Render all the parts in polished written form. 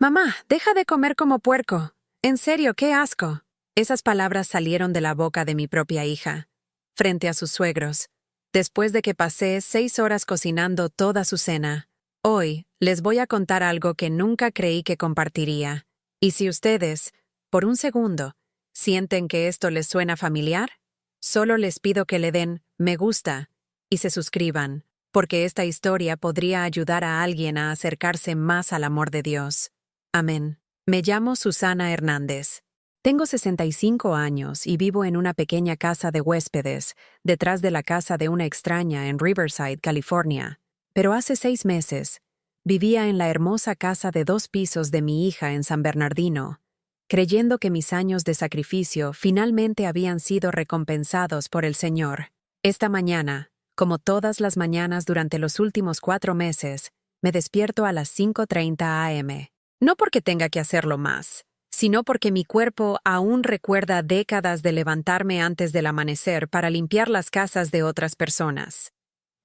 Mamá, deja de comer como puerco. En serio, qué asco. Esas palabras salieron de la boca de mi propia hija, frente a sus suegros, después de que pasé 6 horas cocinando toda su cena. Hoy les voy a contar algo que nunca creí que compartiría. Y si ustedes, por un segundo, sienten que esto les suena familiar, solo les pido que le den me gusta y se suscriban, porque esta historia podría ayudar a alguien a acercarse más al amor de Dios. Amén. Me llamo Susana Hernández. Tengo 65 años y vivo en una pequeña casa de huéspedes, detrás de la casa de una extraña en Riverside, California. Pero hace 6 meses, vivía en la hermosa casa de 2 pisos de mi hija en San Bernardino, creyendo que mis años de sacrificio finalmente habían sido recompensados por el Señor. Esta mañana, como todas las mañanas durante los últimos 4 meses, me despierto a las 5:30 a.m. No porque tenga que hacerlo más, sino porque mi cuerpo aún recuerda décadas de levantarme antes del amanecer para limpiar las casas de otras personas.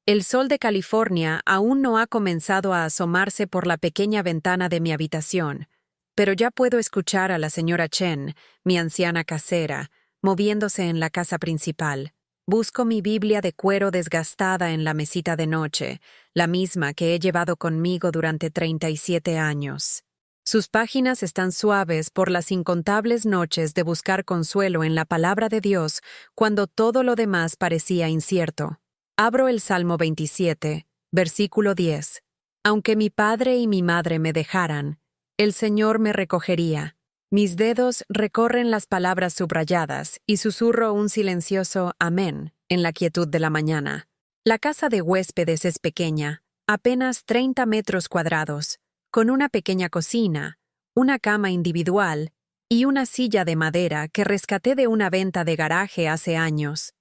El sol de California aún no ha comenzado a asomarse por la pequeña ventana de mi habitación, pero ya puedo escuchar a la señora Chen, mi anciana casera, moviéndose en la casa principal. Busco mi Biblia de cuero desgastada en la mesita de noche, la misma que he llevado conmigo durante 37 años. Sus páginas están suaves por las incontables noches de buscar consuelo en la palabra de Dios cuando todo lo demás parecía incierto. Abro el Salmo 27, versículo 10. Aunque mi padre y mi madre me dejaran, el Señor me recogería. Mis dedos recorren las palabras subrayadas y susurro un silencioso amén en la quietud de la mañana. La casa de huéspedes es pequeña, apenas 30 metros cuadrados, con una pequeña cocina, una cama individual y una silla de madera que rescaté de una venta de garaje hace años.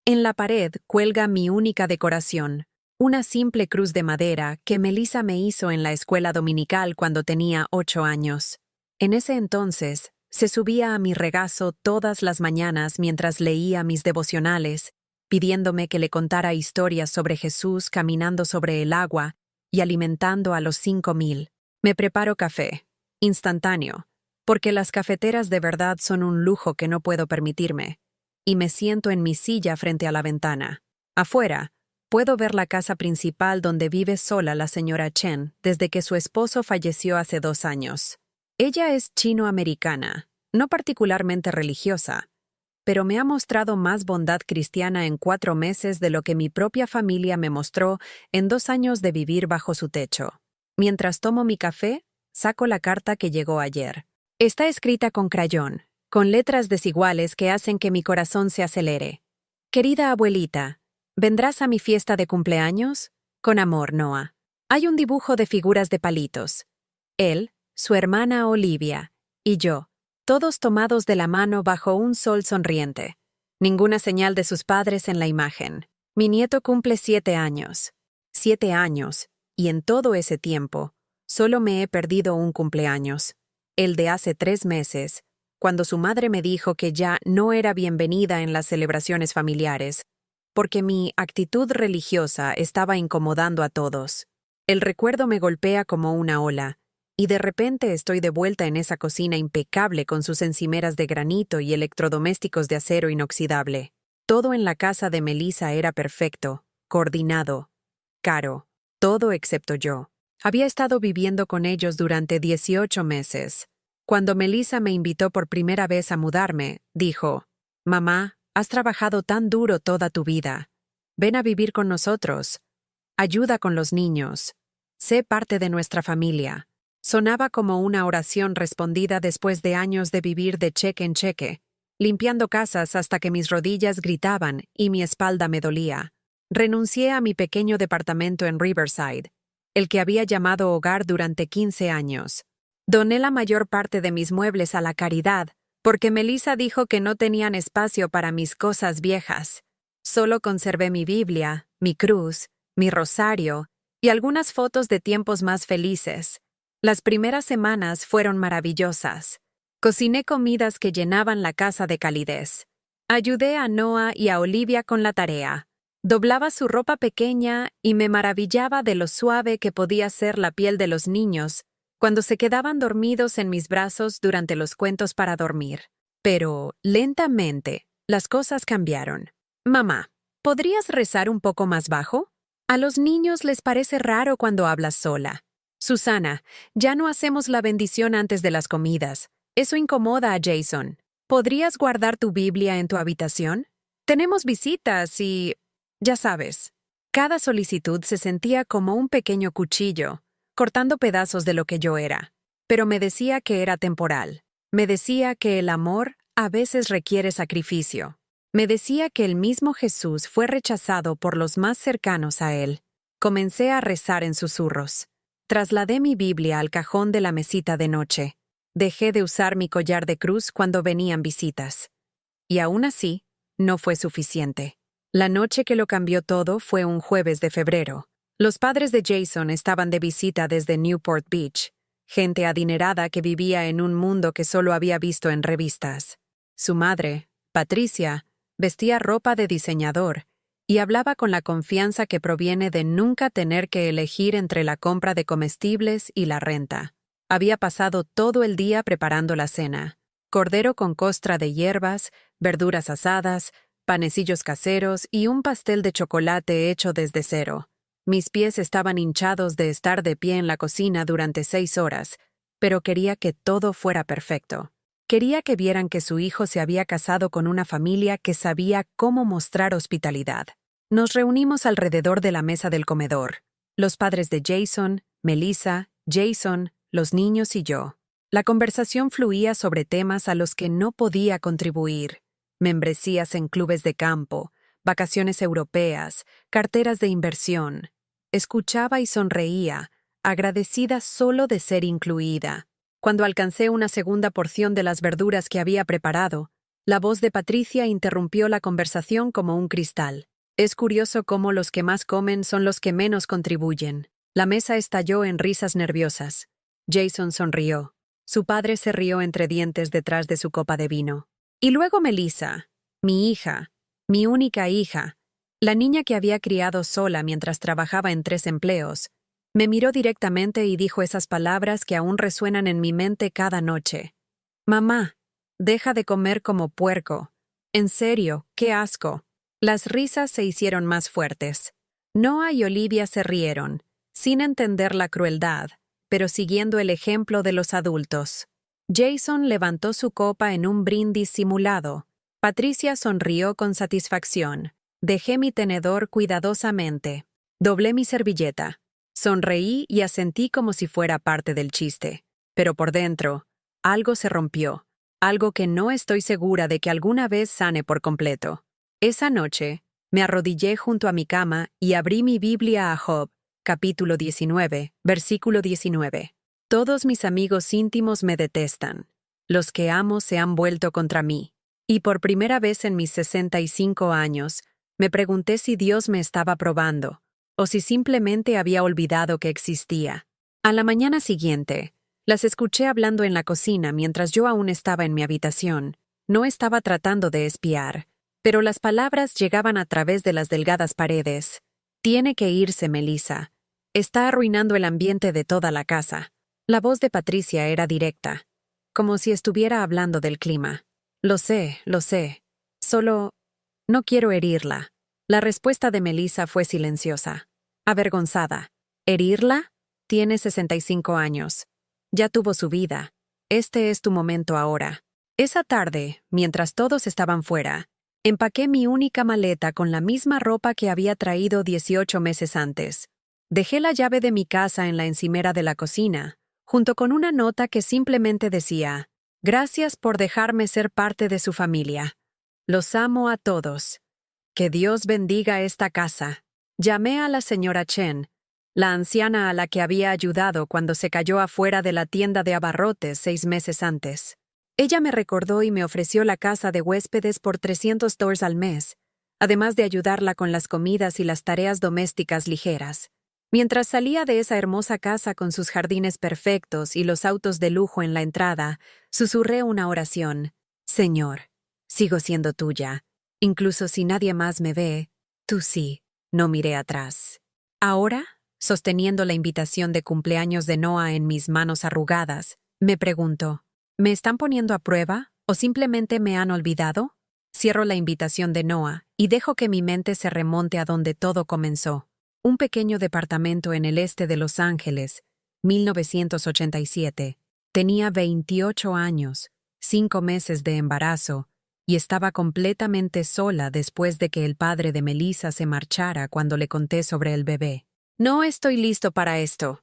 En la pared cuelga mi única decoración, una simple cruz de madera que Melissa me hizo en la escuela dominical cuando tenía 8 años. En ese entonces, se subía a mi regazo todas las mañanas mientras leía mis devocionales, pidiéndome que le contara historias sobre Jesús caminando sobre el agua y alimentando a los 5,000. Me preparo café, instantáneo, porque las cafeteras de verdad son un lujo que no puedo permitirme, y me siento en mi silla frente a la ventana. Afuera, puedo ver la casa principal donde vive sola la señora Chen desde que su esposo falleció hace 2 años. Ella es chino-americana, no particularmente religiosa, pero me ha mostrado más bondad cristiana en 4 meses de lo que mi propia familia me mostró en 2 años de vivir bajo su techo. Mientras tomo mi café, saco la carta que llegó ayer. Está escrita con crayón, con letras desiguales que hacen que mi corazón se acelere. Querida abuelita, ¿vendrás a mi fiesta de cumpleaños? Con amor, Noah. Hay un dibujo de figuras de palitos. Él, su hermana Olivia, y yo, todos tomados de la mano bajo un sol sonriente. Ninguna señal de sus padres en la imagen. Mi nieto cumple 7 años. 7 años, y en todo ese tiempo, solo me he perdido un cumpleaños. El de hace 3 meses, cuando su madre me dijo que ya no era bienvenida en las celebraciones familiares, porque mi actitud religiosa estaba incomodando a todos. El recuerdo me golpea como una ola, y de repente estoy de vuelta en esa cocina impecable con sus encimeras de granito y electrodomésticos de acero inoxidable. Todo en la casa de Melissa era perfecto, coordinado, caro, todo excepto yo. Había estado viviendo con ellos durante 18 meses. Cuando Melissa me invitó por primera vez a mudarme, dijo, «Mamá, has trabajado tan duro toda tu vida. Ven a vivir con nosotros. Ayuda con los niños. Sé parte de nuestra familia». Sonaba como una oración respondida después de años de vivir de cheque en cheque, limpiando casas hasta que mis rodillas gritaban y mi espalda me dolía. Renuncié a mi pequeño departamento en Riverside, el que había llamado hogar durante 15 años. Doné la mayor parte de mis muebles a la caridad, porque Melissa dijo que no tenían espacio para mis cosas viejas. Solo conservé mi Biblia, mi cruz, mi rosario y algunas fotos de tiempos más felices. Las primeras semanas fueron maravillosas. Cociné comidas que llenaban la casa de calidez. Ayudé a Noah y a Olivia con la tarea. Doblaba su ropa pequeña y me maravillaba de lo suave que podía ser la piel de los niños cuando se quedaban dormidos en mis brazos durante los cuentos para dormir. Pero, lentamente, las cosas cambiaron. Mamá, ¿podrías rezar un poco más bajo? A los niños les parece raro cuando hablas sola. Susana, ya no hacemos la bendición antes de las comidas. Eso incomoda a Jason. ¿Podrías guardar tu Biblia en tu habitación? Tenemos visitas y... ya sabes. Cada solicitud se sentía como un pequeño cuchillo, cortando pedazos de lo que yo era. Pero me decía que era temporal. Me decía que el amor a veces requiere sacrificio. Me decía que el mismo Jesús fue rechazado por los más cercanos a él. Comencé a rezar en susurros. Trasladé mi Biblia al cajón de la mesita de noche. Dejé de usar mi collar de cruz cuando venían visitas. Y aún así, no fue suficiente. La noche que lo cambió todo fue un jueves de febrero. Los padres de Jason estaban de visita desde Newport Beach, gente adinerada que vivía en un mundo que solo había visto en revistas. Su madre, Patricia, vestía ropa de diseñador y hablaba con la confianza que proviene de nunca tener que elegir entre la compra de comestibles y la renta. Había pasado todo el día preparando la cena: cordero con costra de hierbas, verduras asadas, panecillos caseros y un pastel de chocolate hecho desde cero. Mis pies estaban hinchados de estar de pie en la cocina durante 6 horas, pero quería que todo fuera perfecto. Quería que vieran que su hijo se había casado con una familia que sabía cómo mostrar hospitalidad. Nos reunimos alrededor de la mesa del comedor. Los padres de Jason, Melissa, Jason, los niños y yo. La conversación fluía sobre temas a los que no podía contribuir: membresías en clubes de campo, vacaciones europeas, carteras de inversión. Escuchaba y sonreía, agradecida solo de ser incluida. Cuando alcancé una segunda porción de las verduras que había preparado, la voz de Patricia interrumpió la conversación como un cristal. Es curioso cómo los que más comen son los que menos contribuyen. La mesa estalló en risas nerviosas. Jason sonrió. Su padre se rió entre dientes detrás de su copa de vino. Y luego Melissa, mi hija, mi única hija, la niña que había criado sola mientras trabajaba en 3 empleos, me miró directamente y dijo esas palabras que aún resuenan en mi mente cada noche. Mamá, deja de comer como puerco. En serio, qué asco. Las risas se hicieron más fuertes. Noah y Olivia se rieron, sin entender la crueldad, pero siguiendo el ejemplo de los adultos. Jason levantó su copa en un brindis simulado. Patricia sonrió con satisfacción. Dejé mi tenedor cuidadosamente. Doblé mi servilleta. Sonreí y asentí como si fuera parte del chiste. Pero por dentro, algo se rompió. Algo que no estoy segura de que alguna vez sane por completo. Esa noche, me arrodillé junto a mi cama y abrí mi Biblia a Job, capítulo 19, versículo 19. Todos mis amigos íntimos me detestan. Los que amo se han vuelto contra mí. Y por primera vez en mis 65 años, me pregunté si Dios me estaba probando, o si simplemente había olvidado que existía. A la mañana siguiente, las escuché hablando en la cocina mientras yo aún estaba en mi habitación. No estaba tratando de espiar, pero las palabras llegaban a través de las delgadas paredes. Tiene que irse, Melissa. Está arruinando el ambiente de toda la casa. La voz de Patricia era directa, como si estuviera hablando del clima. Lo sé. Solo no quiero herirla. La respuesta de Melissa fue silenciosa, avergonzada. ¿Herirla? Tiene 65 años. Ya tuvo su vida. Este es tu momento ahora. Esa tarde, mientras todos estaban fuera, empaqué mi única maleta con la misma ropa que había traído 18 meses antes. Dejé la llave de mi casa en la encimera de la cocina, junto con una nota que simplemente decía: «Gracias por dejarme ser parte de su familia. Los amo a todos. Que Dios bendiga esta casa». Llamé a la señora Chen, la anciana a la que había ayudado cuando se cayó afuera de la tienda de abarrotes 6 meses antes. Ella me recordó y me ofreció la casa de huéspedes por $300 al mes, además de ayudarla con las comidas y las tareas domésticas ligeras. Mientras salía de esa hermosa casa con sus jardines perfectos y los autos de lujo en la entrada, susurré una oración. Señor, sigo siendo tuya. Incluso si nadie más me ve, tú sí. No miré atrás. Ahora, Sosteniendo la invitación de cumpleaños de Noah en mis manos arrugadas, me pregunto, ¿me están poniendo a prueba o simplemente me han olvidado? Cierro la invitación de Noah y dejo que mi mente se remonte a donde todo comenzó. Un pequeño departamento en el este de Los Ángeles, 1987. Tenía 28 años, 5 meses de embarazo, y estaba completamente sola después de que el padre de Melissa se marchara cuando le conté sobre el bebé. «No estoy listo para esto»,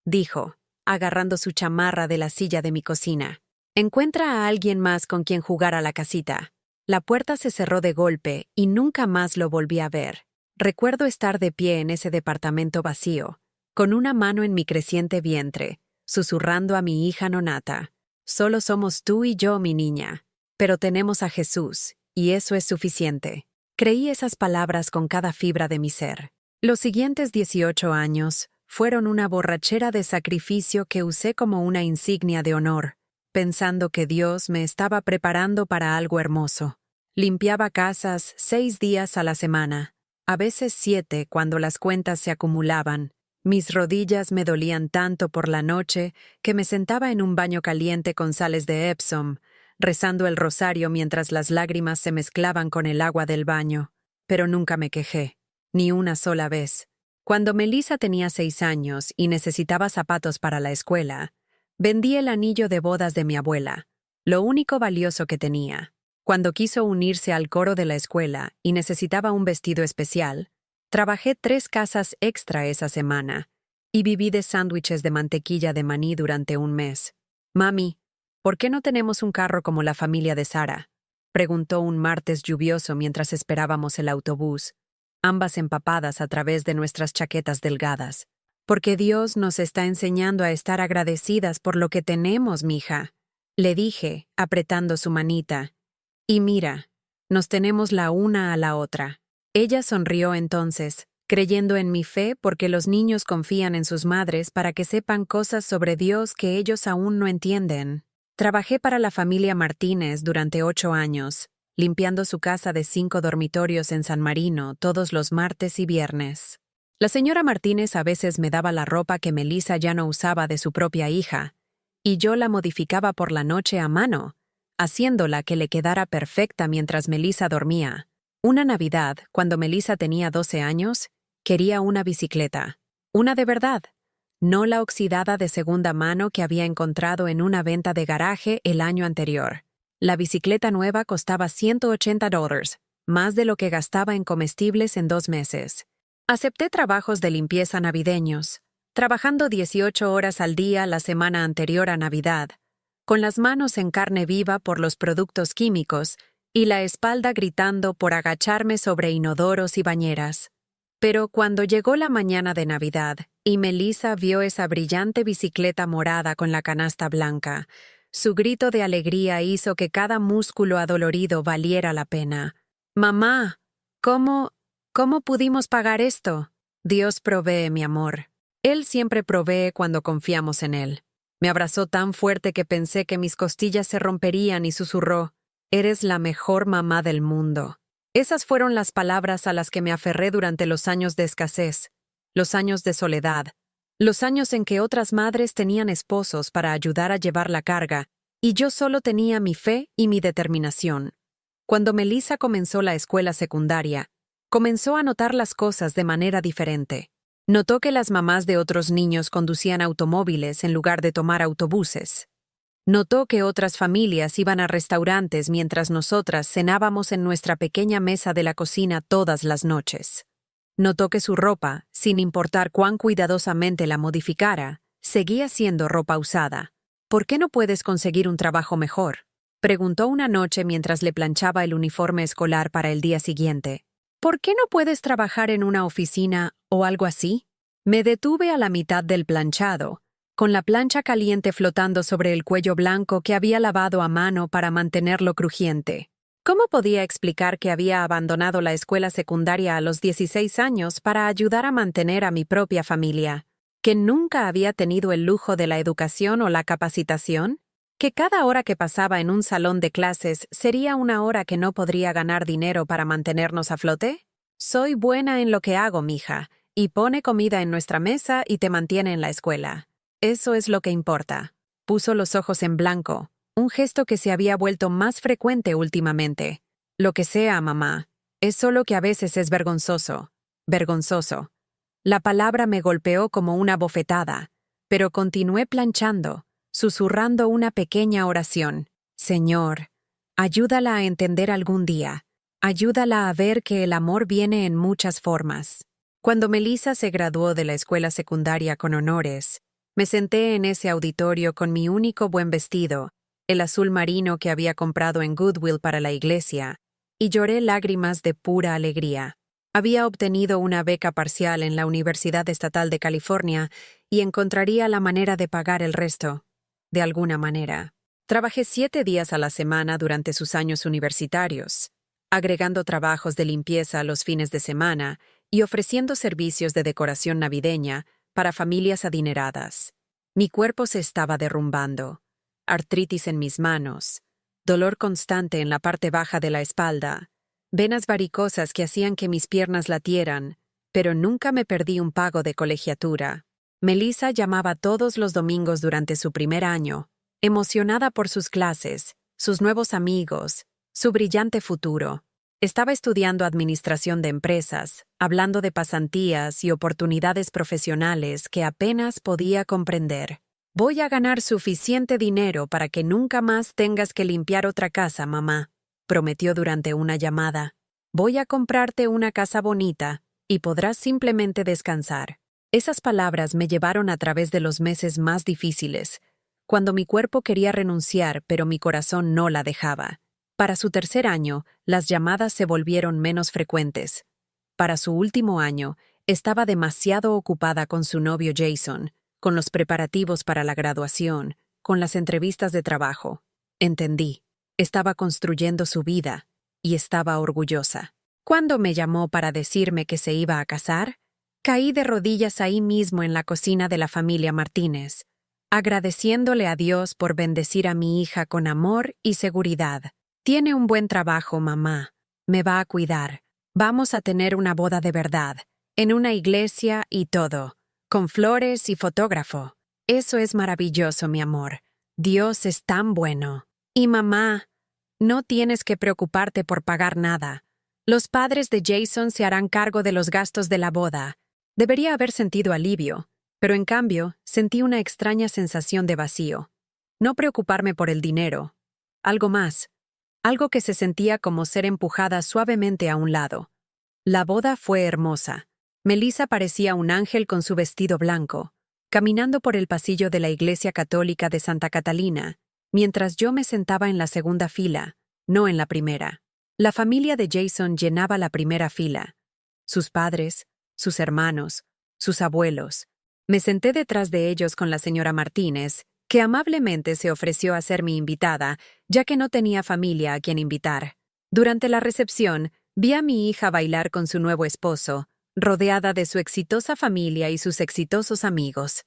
dijo, agarrando su chamarra de la silla de mi cocina. «Encuentra a alguien más con quien jugar a la casita». La puerta se cerró de golpe y nunca más lo volví a ver. Recuerdo estar de pie en ese departamento vacío, con una mano en mi creciente vientre, susurrando a mi hija nonata. «Solo somos tú y yo, mi niña. Pero tenemos a Jesús, y eso es suficiente». Creí esas palabras con cada fibra de mi ser. Los siguientes 18 años fueron una borrachera de sacrificio que usé como una insignia de honor, pensando que Dios me estaba preparando para algo hermoso. Limpiaba casas 6 días a la semana, a veces 7 cuando las cuentas se acumulaban. Mis rodillas me dolían tanto por la noche que me sentaba en un baño caliente con sales de Epsom, rezando el rosario mientras las lágrimas se mezclaban con el agua del baño. Pero nunca me quejé, ni una sola vez. Cuando Melissa tenía 6 años y necesitaba zapatos para la escuela, vendí el anillo de bodas de mi abuela, lo único valioso que tenía. Cuando quiso unirse al coro de la escuela y necesitaba un vestido especial, trabajé 3 casas extra esa semana y viví de sándwiches de mantequilla de maní durante un mes. «Mami, ¿por qué no tenemos un carro como la familia de Sara?», preguntó un martes lluvioso mientras esperábamos el autobús, ambas empapadas a través de nuestras chaquetas delgadas. «Porque Dios nos está enseñando a estar agradecidas por lo que tenemos, mija», le dije, apretando su manita. «Y mira, nos tenemos la una a la otra». Ella sonrió entonces, creyendo en mi fe porque los niños confían en sus madres para que sepan cosas sobre Dios que ellos aún no entienden. Trabajé para la familia Martínez durante 8 años, limpiando su casa de 5 dormitorios en San Marino todos los martes y viernes. La señora Martínez a veces me daba la ropa que Melissa ya no usaba de su propia hija, y yo la modificaba por la noche a mano, haciéndola que le quedara perfecta mientras Melissa dormía. Una Navidad, cuando Melissa tenía 12 años, quería una bicicleta. Una de verdad, no la oxidada de segunda mano que había encontrado en una venta de garaje el año anterior. La bicicleta nueva costaba $180, más de lo que gastaba en comestibles en 2 meses. Acepté trabajos de limpieza navideños, trabajando 18 horas al día la semana anterior a Navidad, con las manos en carne viva por los productos químicos y la espalda gritando por agacharme sobre inodoros y bañeras. Pero cuando llegó la mañana de Navidad y Melissa vio esa brillante bicicleta morada con la canasta blanca, su grito de alegría hizo que cada músculo adolorido valiera la pena. «Mamá, ¿cómo pudimos pagar esto?» «Dios provee, mi amor. Él siempre provee cuando confiamos en Él». Me abrazó tan fuerte que pensé que mis costillas se romperían y susurró, «Eres la mejor mamá del mundo». Esas fueron las palabras a las que me aferré durante los años de escasez, los años de soledad, los años en que otras madres tenían esposos para ayudar a llevar la carga, y yo solo tenía mi fe y mi determinación. Cuando Melissa comenzó la escuela secundaria, comenzó a notar las cosas de manera diferente. Notó que las mamás de otros niños conducían automóviles en lugar de tomar autobuses. Notó que otras familias iban a restaurantes mientras nosotras cenábamos en nuestra pequeña mesa de la cocina todas las noches. Notó que su ropa, sin importar cuán cuidadosamente la modificara, seguía siendo ropa usada. «¿Por qué no puedes conseguir un trabajo mejor?», preguntó una noche mientras le planchaba el uniforme escolar para el día siguiente. «¿Por qué no puedes trabajar en una oficina o algo así?» Me detuve a la mitad del planchado, con la plancha caliente flotando sobre el cuello blanco que había lavado a mano para mantenerlo crujiente. ¿Cómo podía explicar que había abandonado la escuela secundaria a los 16 años para ayudar a mantener a mi propia familia? ¿Que nunca había tenido el lujo de la educación o la capacitación? ¿Que cada hora que pasaba en un salón de clases sería una hora que no podría ganar dinero para mantenernos a flote? «Soy buena en lo que hago, mija. y pone comida en nuestra mesa y te mantiene en la escuela. Eso es lo que importa. Puso los ojos en blanco, un gesto que se había vuelto más frecuente últimamente. Lo que sea, mamá. Es solo que a veces es vergonzoso. Vergonzoso. La palabra me golpeó como una bofetada, pero continué planchando, susurrando una pequeña oración. Señor, ayúdala a entender algún día. Ayúdala a ver que el amor viene en muchas formas. Cuando Melissa se graduó de la escuela secundaria con honores, me senté en ese auditorio con mi único buen vestido, el azul marino que había comprado en Goodwill para la iglesia, y lloré lágrimas de pura alegría. Había obtenido una beca parcial en la Universidad Estatal de California y encontraría la manera de pagar el resto, de alguna manera. Trabajé 7 días a la semana durante sus años universitarios, agregando trabajos de limpieza los fines de semana y ofreciendo servicios de decoración navideña para familias adineradas. Mi cuerpo se estaba derrumbando, artritis en mis manos, dolor constante en la parte baja de la espalda, venas varicosas que hacían que mis piernas latieran, pero nunca me perdí un pago de colegiatura. Melissa llamaba todos los domingos durante su primer año, emocionada por sus clases, sus nuevos amigos, su brillante futuro. Estaba estudiando administración de empresas, hablando de pasantías y oportunidades profesionales que apenas podía comprender. Voy a ganar suficiente dinero para que nunca más tengas que limpiar otra casa, mamá, prometió durante una llamada. Voy a comprarte una casa bonita y podrás simplemente descansar. Esas palabras me llevaron a través de los meses más difíciles, cuando mi cuerpo quería renunciar pero mi corazón no la dejaba. Para su tercer año, las llamadas se volvieron menos frecuentes. Para su último año, estaba demasiado ocupada con su novio Jason, con los preparativos para la graduación, con las entrevistas de trabajo. Entendí. Estaba construyendo su vida, y estaba orgullosa. Cuando me llamó para decirme que se iba a casar, caí de rodillas ahí mismo en la cocina de la familia Martínez, agradeciéndole a Dios por bendecir a mi hija con amor y seguridad. Tiene un buen trabajo, mamá. Me va a cuidar. Vamos a tener una boda de verdad, en una iglesia y todo, con flores y fotógrafo. Eso es maravilloso, mi amor. Dios es tan bueno. Y mamá, no tienes que preocuparte por pagar nada. Los padres de Jason se harán cargo de los gastos de la boda. Debería haber sentido alivio, pero en cambio sentí una extraña sensación de vacío. No preocuparme por el dinero. Algo más. Algo que se sentía como ser empujada suavemente a un lado. La boda fue hermosa. Melissa parecía un ángel con su vestido blanco, caminando por el pasillo de la Iglesia Católica de Santa Catalina, mientras yo me sentaba en la segunda fila, no en la primera. La familia de Jason llenaba la primera fila. Sus padres, sus hermanos, sus abuelos. Me senté detrás de ellos con la señora Martínez, que amablemente se ofreció a ser mi invitada, ya que no tenía familia a quien invitar. Durante la recepción, vi a mi hija bailar con su nuevo esposo, rodeada de su exitosa familia y sus exitosos amigos.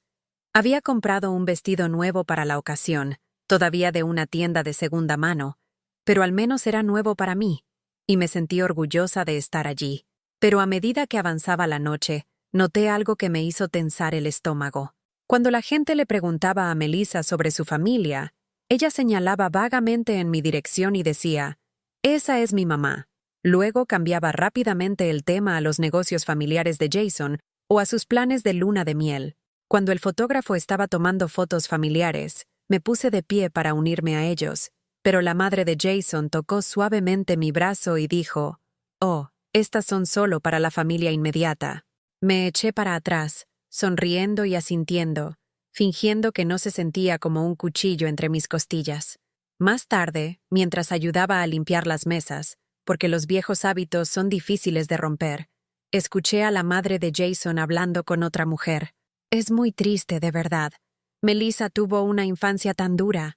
Había comprado un vestido nuevo para la ocasión, todavía de una tienda de segunda mano, pero al menos era nuevo para mí, y me sentí orgullosa de estar allí. Pero a medida que avanzaba la noche, noté algo que me hizo tensar el estómago. Cuando la gente le preguntaba a Melissa sobre su familia, ella señalaba vagamente en mi dirección y decía, «Esa es mi mamá». Luego cambiaba rápidamente el tema a los negocios familiares de Jason o a sus planes de luna de miel. Cuando el fotógrafo estaba tomando fotos familiares, me puse de pie para unirme a ellos, pero la madre de Jason tocó suavemente mi brazo y dijo, «Oh, estas son solo para la familia inmediata». Me eché para atrás, sonriendo y asintiendo, fingiendo que no se sentía como un cuchillo entre mis costillas. Más tarde, mientras ayudaba a limpiar las mesas, porque los viejos hábitos son difíciles de romper, escuché a la madre de Jason hablando con otra mujer. Es muy triste, de verdad. Melissa tuvo una infancia tan dura,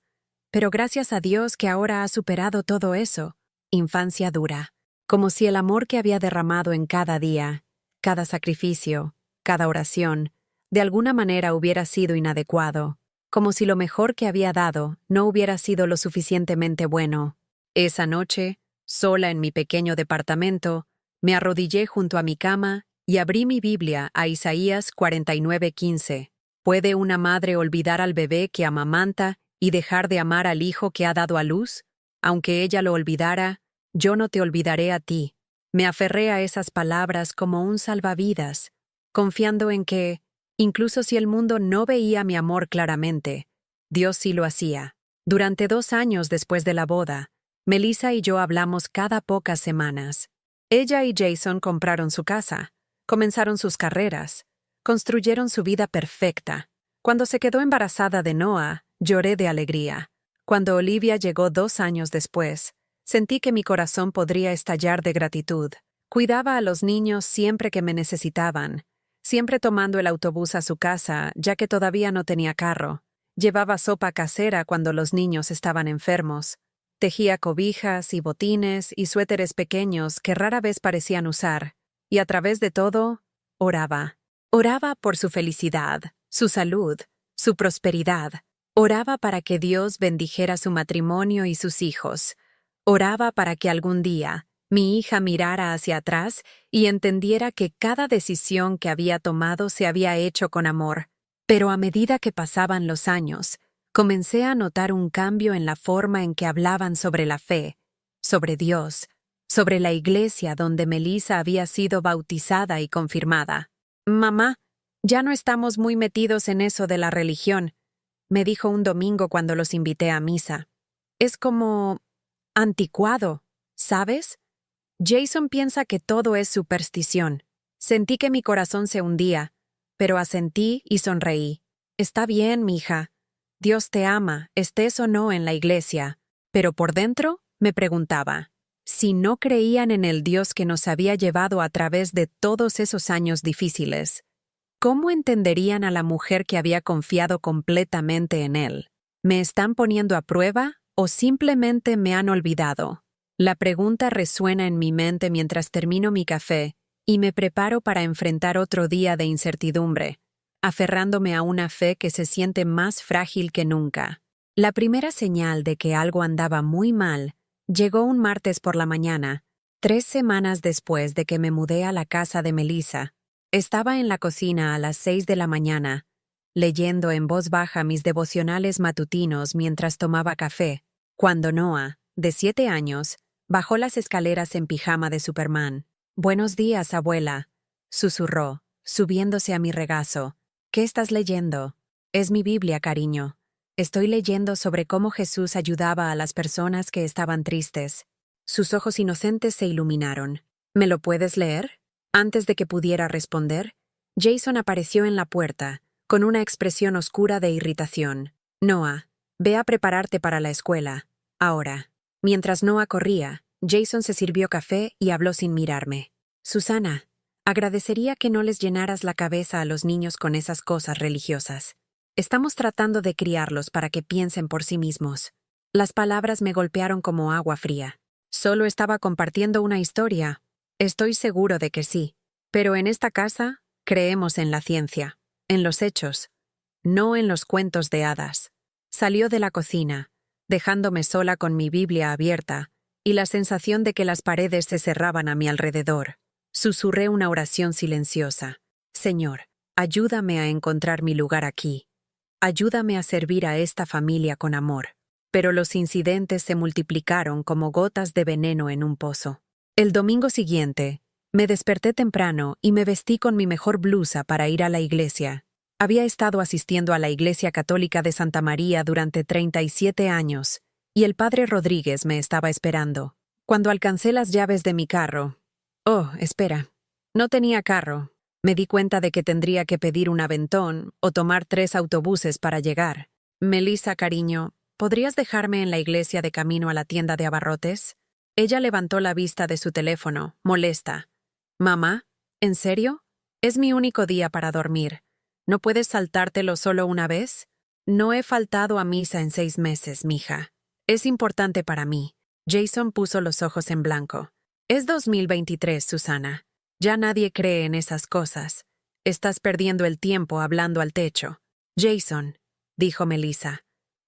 pero gracias a Dios que ahora ha superado todo eso. Infancia dura. Como si el amor que había derramado en cada día, cada sacrificio, cada oración, de alguna manera hubiera sido inadecuado, como si lo mejor que había dado no hubiera sido lo suficientemente bueno. Esa noche, sola en mi pequeño departamento, me arrodillé junto a mi cama y abrí mi Biblia a Isaías 49:15. ¿Puede una madre olvidar al bebé que amamanta y dejar de amar al hijo que ha dado a luz? Aunque ella lo olvidara, yo no te olvidaré a ti. Me aferré a esas palabras como un salvavidas, confiando en que, incluso si el mundo no veía mi amor claramente, Dios sí lo hacía. Durante 2 años después de la boda, Melissa y yo hablamos cada pocas semanas. Ella y Jason compraron su casa, comenzaron sus carreras, construyeron su vida perfecta. Cuando se quedó embarazada de Noah, lloré de alegría. Cuando Olivia llegó 2 años después, sentí que mi corazón podría estallar de gratitud. Cuidaba a los niños siempre que me necesitaban, siempre tomando el autobús a su casa, ya que todavía no tenía carro. Llevaba sopa casera cuando los niños estaban enfermos. Tejía cobijas y botines y suéteres pequeños que rara vez parecían usar. Y a través de todo, oraba. Oraba por su felicidad, su salud, su prosperidad. Oraba para que Dios bendijera su matrimonio y sus hijos. Oraba para que algún día mi hija mirara hacia atrás y entendiera que cada decisión que había tomado se había hecho con amor. Pero a medida que pasaban los años, comencé a notar un cambio en la forma en que hablaban sobre la fe, sobre Dios, sobre la iglesia donde Melissa había sido bautizada y confirmada. «Mamá, ya no estamos muy metidos en eso de la religión», me dijo un domingo cuando los invité a misa. «Es como anticuado, ¿sabes? Jason piensa que todo es superstición». Sentí que mi corazón se hundía, pero asentí y sonreí. «Está bien, mija. Dios te ama, estés o no en la iglesia». Pero por dentro me preguntaba, si no creían en el Dios que nos había llevado a través de todos esos años difíciles, ¿cómo entenderían a la mujer que había confiado completamente en Él? ¿Me están poniendo a prueba o simplemente me han olvidado? La pregunta resuena en mi mente mientras termino mi café y me preparo para enfrentar otro día de incertidumbre, aferrándome a una fe que se siente más frágil que nunca. La primera señal de que algo andaba muy mal llegó un martes por la mañana, 3 semanas después de que me mudé a la casa de Melissa. Estaba en la cocina a las 6 de la mañana, leyendo en voz baja mis devocionales matutinos mientras tomaba café, cuando Noah, de 7 años, bajó las escaleras en pijama de Superman. «Buenos días, abuela», susurró, subiéndose a mi regazo. «¿Qué estás leyendo?» «Es mi Biblia, cariño. Estoy leyendo sobre cómo Jesús ayudaba a las personas que estaban tristes». Sus ojos inocentes se iluminaron. «¿Me lo puedes leer?» Antes de que pudiera responder, Jason apareció en la puerta, con una expresión oscura de irritación. «Noah, ve a prepararte para la escuela. Ahora». Mientras Noah corría, Jason se sirvió café y habló sin mirarme. «Susana, agradecería que no les llenaras la cabeza a los niños con esas cosas religiosas. Estamos tratando de criarlos para que piensen por sí mismos». Las palabras me golpearon como agua fría. Solo estaba compartiendo una historia. Estoy seguro de que sí. Pero en esta casa, creemos en la ciencia, en los hechos, no en los cuentos de hadas. Salió de la cocina, dejándome sola con mi Biblia abierta y la sensación de que las paredes se cerraban a mi alrededor. Susurré una oración silenciosa. «Señor, ayúdame a encontrar mi lugar aquí. Ayúdame a servir a esta familia con amor». Pero los incidentes se multiplicaron como gotas de veneno en un pozo. El domingo siguiente, me desperté temprano y me vestí con mi mejor blusa para ir a la iglesia. Había estado asistiendo a la Iglesia Católica de Santa María durante 37 años, y el padre Rodríguez me estaba esperando. Cuando alcancé las llaves de mi carro... Oh, espera. No tenía carro. Me di cuenta de que tendría que pedir un aventón o tomar 3 autobuses para llegar. «Melissa, cariño, ¿podrías dejarme en la iglesia de camino a la tienda de abarrotes?» Ella levantó la vista de su teléfono, molesta. «Mamá, ¿en serio? Es mi único día para dormir. ¿No puedes saltártelo solo una vez?» «No he faltado a misa en 6 meses, mija. Es importante para mí». Jason puso los ojos en blanco. «Es 2023, Susana. Ya nadie cree en esas cosas. Estás perdiendo el tiempo hablando al techo». «Jason», dijo Melissa,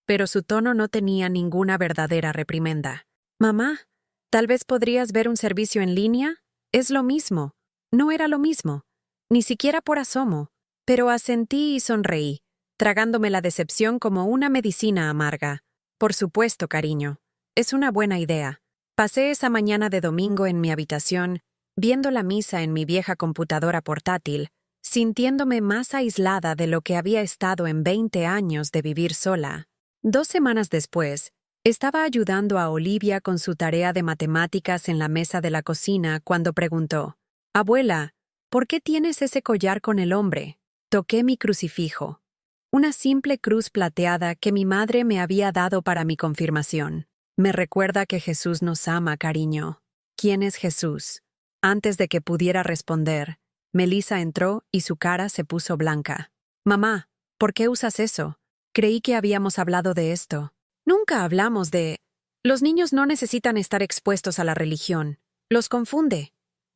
pero su tono no tenía ninguna verdadera reprimenda. «Mamá, ¿tal vez podrías ver un servicio en línea? Es lo mismo». No era lo mismo, ni siquiera por asomo, pero asentí y sonreí, tragándome la decepción como una medicina amarga. Por supuesto, cariño. Es una buena idea. Pasé esa mañana de domingo en mi habitación, viendo la misa en mi vieja computadora portátil, sintiéndome más aislada de lo que había estado en 20 años de vivir sola. 2 semanas después, estaba ayudando a Olivia con su tarea de matemáticas en la mesa de la cocina cuando preguntó: «Abuela, ¿por qué tienes ese collar con el hombre?» Toqué mi crucifijo. Una simple cruz plateada que mi madre me había dado para mi confirmación. Me recuerda que Jesús nos ama, cariño. ¿Quién es Jesús? Antes de que pudiera responder, Melissa entró y su cara se puso blanca. «Mamá, ¿por qué usas eso? Creí que habíamos hablado de esto». «Nunca hablamos de... Los niños no necesitan estar expuestos a la religión. Los confunde».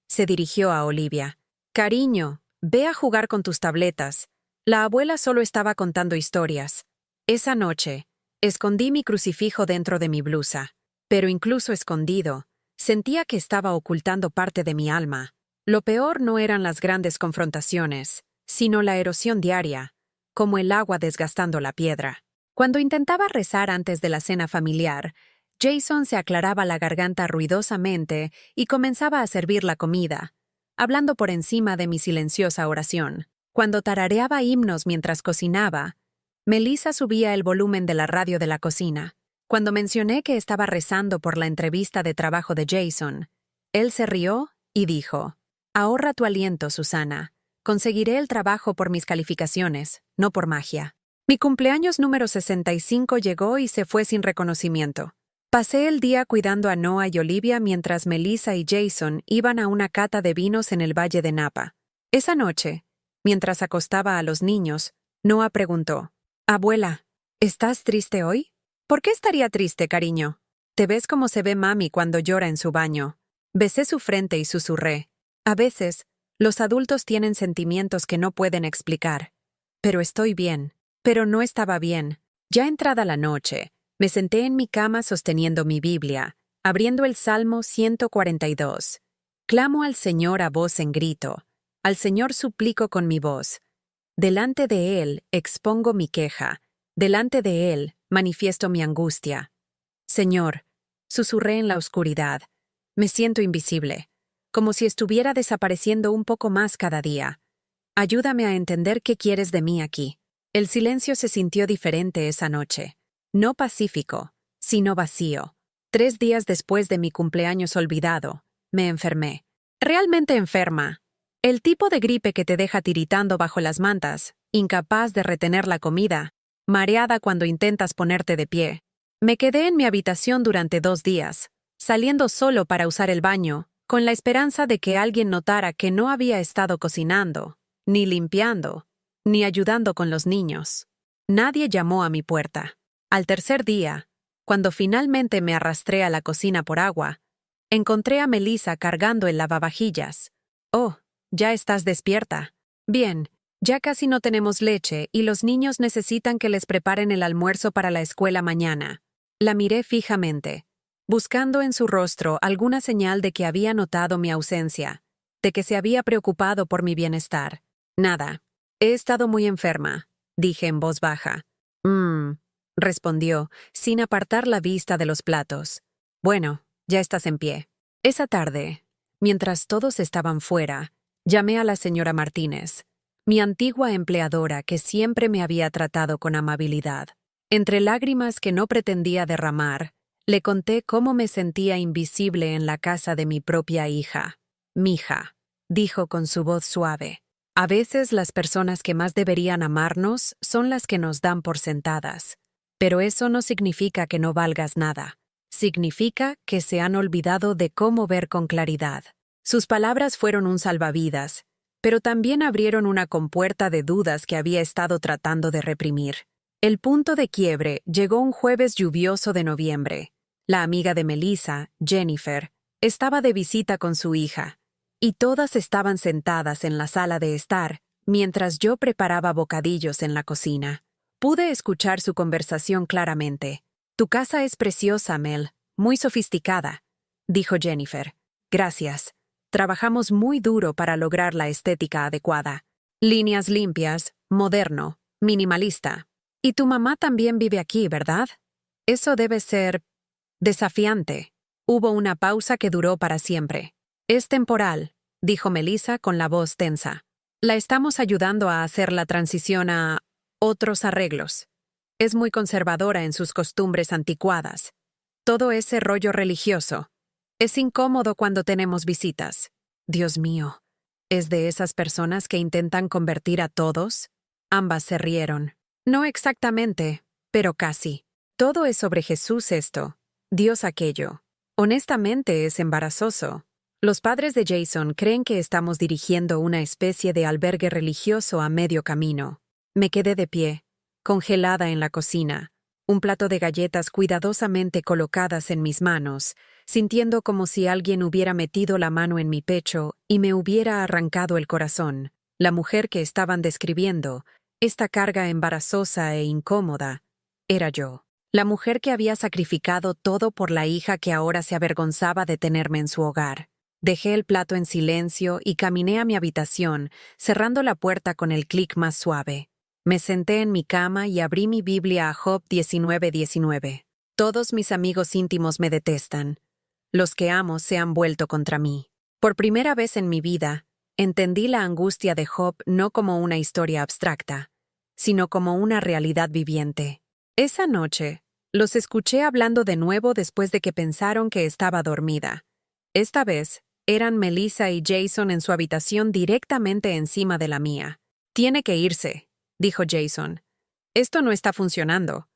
Se dirigió a Olivia. «Cariño, ve a jugar con tus tabletas. La abuela solo estaba contando historias». Esa noche, escondí mi crucifijo dentro de mi blusa. Pero incluso escondido, sentía que estaba ocultando parte de mi alma. Lo peor no eran las grandes confrontaciones, sino la erosión diaria, como el agua desgastando la piedra. Cuando intentaba rezar antes de la cena familiar, Jason se aclaraba la garganta ruidosamente y comenzaba a servir la comida, hablando por encima de mi silenciosa oración. Cuando tarareaba himnos mientras cocinaba, Melissa subía el volumen de la radio de la cocina. Cuando mencioné que estaba rezando por la entrevista de trabajo de Jason, él se rió y dijo: «Ahorra tu aliento, Susana. Conseguiré el trabajo por mis calificaciones, no por magia». Mi cumpleaños número 65 llegó y se fue sin reconocimiento. Pasé el día cuidando a Noah y Olivia mientras Melissa y Jason iban a una cata de vinos en el Valle de Napa. Esa noche, mientras acostaba a los niños, Noah preguntó: «Abuela, ¿estás triste hoy?» «¿Por qué estaría triste, cariño? Te ves como se ve mami cuando llora en su baño». Besé su frente y susurré: «A veces, los adultos tienen sentimientos que no pueden explicar. Pero estoy bien». Pero no estaba bien. Ya entrada la noche, me senté en mi cama sosteniendo mi Biblia, abriendo el Salmo 142. Clamo al Señor a voz en grito. Al Señor suplico con mi voz. Delante de Él expongo mi queja. Delante de Él manifiesto mi angustia. Señor, susurré en la oscuridad. Me siento invisible, como si estuviera desapareciendo un poco más cada día. Ayúdame a entender qué quieres de mí aquí. El silencio se sintió diferente esa noche. No pacífico, sino vacío. 3 días después de mi cumpleaños olvidado, me enfermé. Realmente enferma. El tipo de gripe que te deja tiritando bajo las mantas, incapaz de retener la comida, mareada cuando intentas ponerte de pie. Me quedé en mi habitación durante 2 días, saliendo solo para usar el baño, con la esperanza de que alguien notara que no había estado cocinando, ni limpiando, ni ayudando con los niños. Nadie llamó a mi puerta. Al tercer día, cuando finalmente me arrastré a la cocina por agua, encontré a Melissa cargando el lavavajillas. «Oh, ya estás despierta. Bien, ya casi no tenemos leche y los niños necesitan que les preparen el almuerzo para la escuela mañana». La miré fijamente, buscando en su rostro alguna señal de que había notado mi ausencia, de que se había preocupado por mi bienestar. «Nada. He estado muy enferma», dije en voz baja. Respondió, sin apartar la vista de los platos. «Bueno, ya estás en pie». Esa tarde, mientras todos estaban fuera, llamé a la señora Martínez, mi antigua empleadora que siempre me había tratado con amabilidad. Entre lágrimas que no pretendía derramar, le conté cómo me sentía invisible en la casa de mi propia hija. «Mija», dijo con su voz suave, «a veces las personas que más deberían amarnos son las que nos dan por sentadas. Pero eso no significa que no valgas nada. Significa que se han olvidado de cómo ver con claridad». Sus palabras fueron un salvavidas, pero también abrieron una compuerta de dudas que había estado tratando de reprimir. El punto de quiebre llegó un jueves lluvioso de noviembre. La amiga de Melissa, Jennifer, estaba de visita con su hija, y todas estaban sentadas en la sala de estar, mientras yo preparaba bocadillos en la cocina. Pude escuchar su conversación claramente. «Tu casa es preciosa, Mel, muy sofisticada», dijo Jennifer. «Gracias. trabajamos muy duro para lograr la estética adecuada. Líneas limpias, moderno, minimalista. Y tu mamá también vive aquí, ¿verdad? Eso debe ser desafiante. Hubo una pausa que duró para siempre. Es temporal, dijo Melissa con la voz tensa. La estamos ayudando a hacer la transición a otros arreglos. Es muy conservadora en sus costumbres anticuadas. Todo ese rollo religioso. Es incómodo cuando tenemos visitas. Dios mío, ¿es de esas personas que intentan convertir a todos? Ambas se rieron. No exactamente, pero casi. Todo es sobre Jesús esto, Dios aquello. Honestamente es embarazoso. Los padres de Jason creen que estamos dirigiendo una especie de albergue religioso a medio camino. Me quedé de pie, congelada en la cocina, un plato de galletas cuidadosamente colocadas en mis manos, sintiendo como si alguien hubiera metido la mano en mi pecho y me hubiera arrancado el corazón. La mujer que estaban describiendo, esta carga embarazosa e incómoda, era yo. La mujer que había sacrificado todo por la hija que ahora se avergonzaba de tenerme en su hogar. Dejé el plato en silencio y caminé a mi habitación, cerrando la puerta con el clic más suave. Me senté en mi cama y abrí mi Biblia a Job 19:19. Todos mis amigos íntimos me detestan. Los que amo se han vuelto contra mí. Por primera vez en mi vida, entendí la angustia de Job no como una historia abstracta, sino como una realidad viviente. Esa noche, los escuché hablando de nuevo después de que pensaron que estaba dormida. Esta vez, eran Melissa y Jason en su habitación directamente encima de la mía. Tiene que irse, dijo Jason. Esto no está funcionando.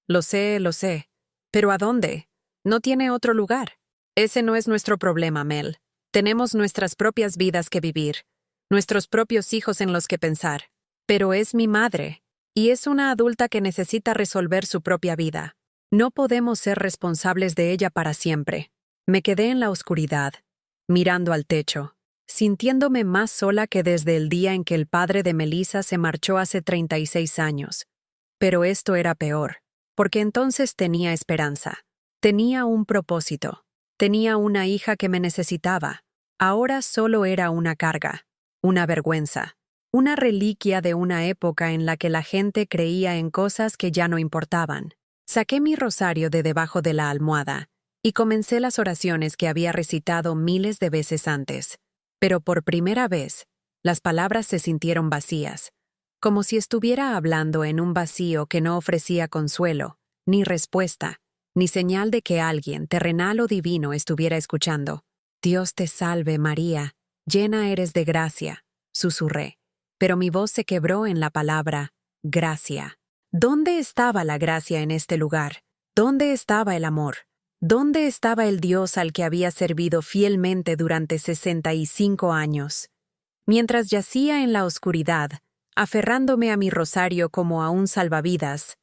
Lo sé. ¿Pero a dónde? No tiene otro lugar. Ese no es nuestro problema, Mel. Tenemos nuestras propias vidas que vivir, nuestros propios hijos en los que pensar. Pero es mi madre, y es una adulta que necesita resolver su propia vida. No podemos ser responsables de ella para siempre. Me quedé en la oscuridad, mirando al techo, sintiéndome más sola que desde el día en que el padre de Melissa se marchó hace 36 años. Pero esto era peor, porque entonces tenía esperanza. Tenía un propósito. Tenía una hija que me necesitaba. Ahora solo era una carga, una vergüenza, una reliquia de una época en la que la gente creía en cosas que ya no importaban. Saqué mi rosario de debajo de la almohada y comencé las oraciones que había recitado miles de veces antes. Pero por primera vez, las palabras se sintieron vacías, como si estuviera hablando en un vacío que no ofrecía consuelo, ni respuesta, ni señal de que alguien, terrenal o divino, estuviera escuchando. Dios te salve, María, llena eres de gracia, susurré, pero mi voz se quebró en la palabra gracia. ¿Dónde estaba la gracia en este lugar? ¿Dónde estaba el amor? ¿Dónde estaba el Dios al que había servido fielmente durante 65 años? Mientras yacía en la oscuridad, aferrándome a mi rosario como a un salvavidas,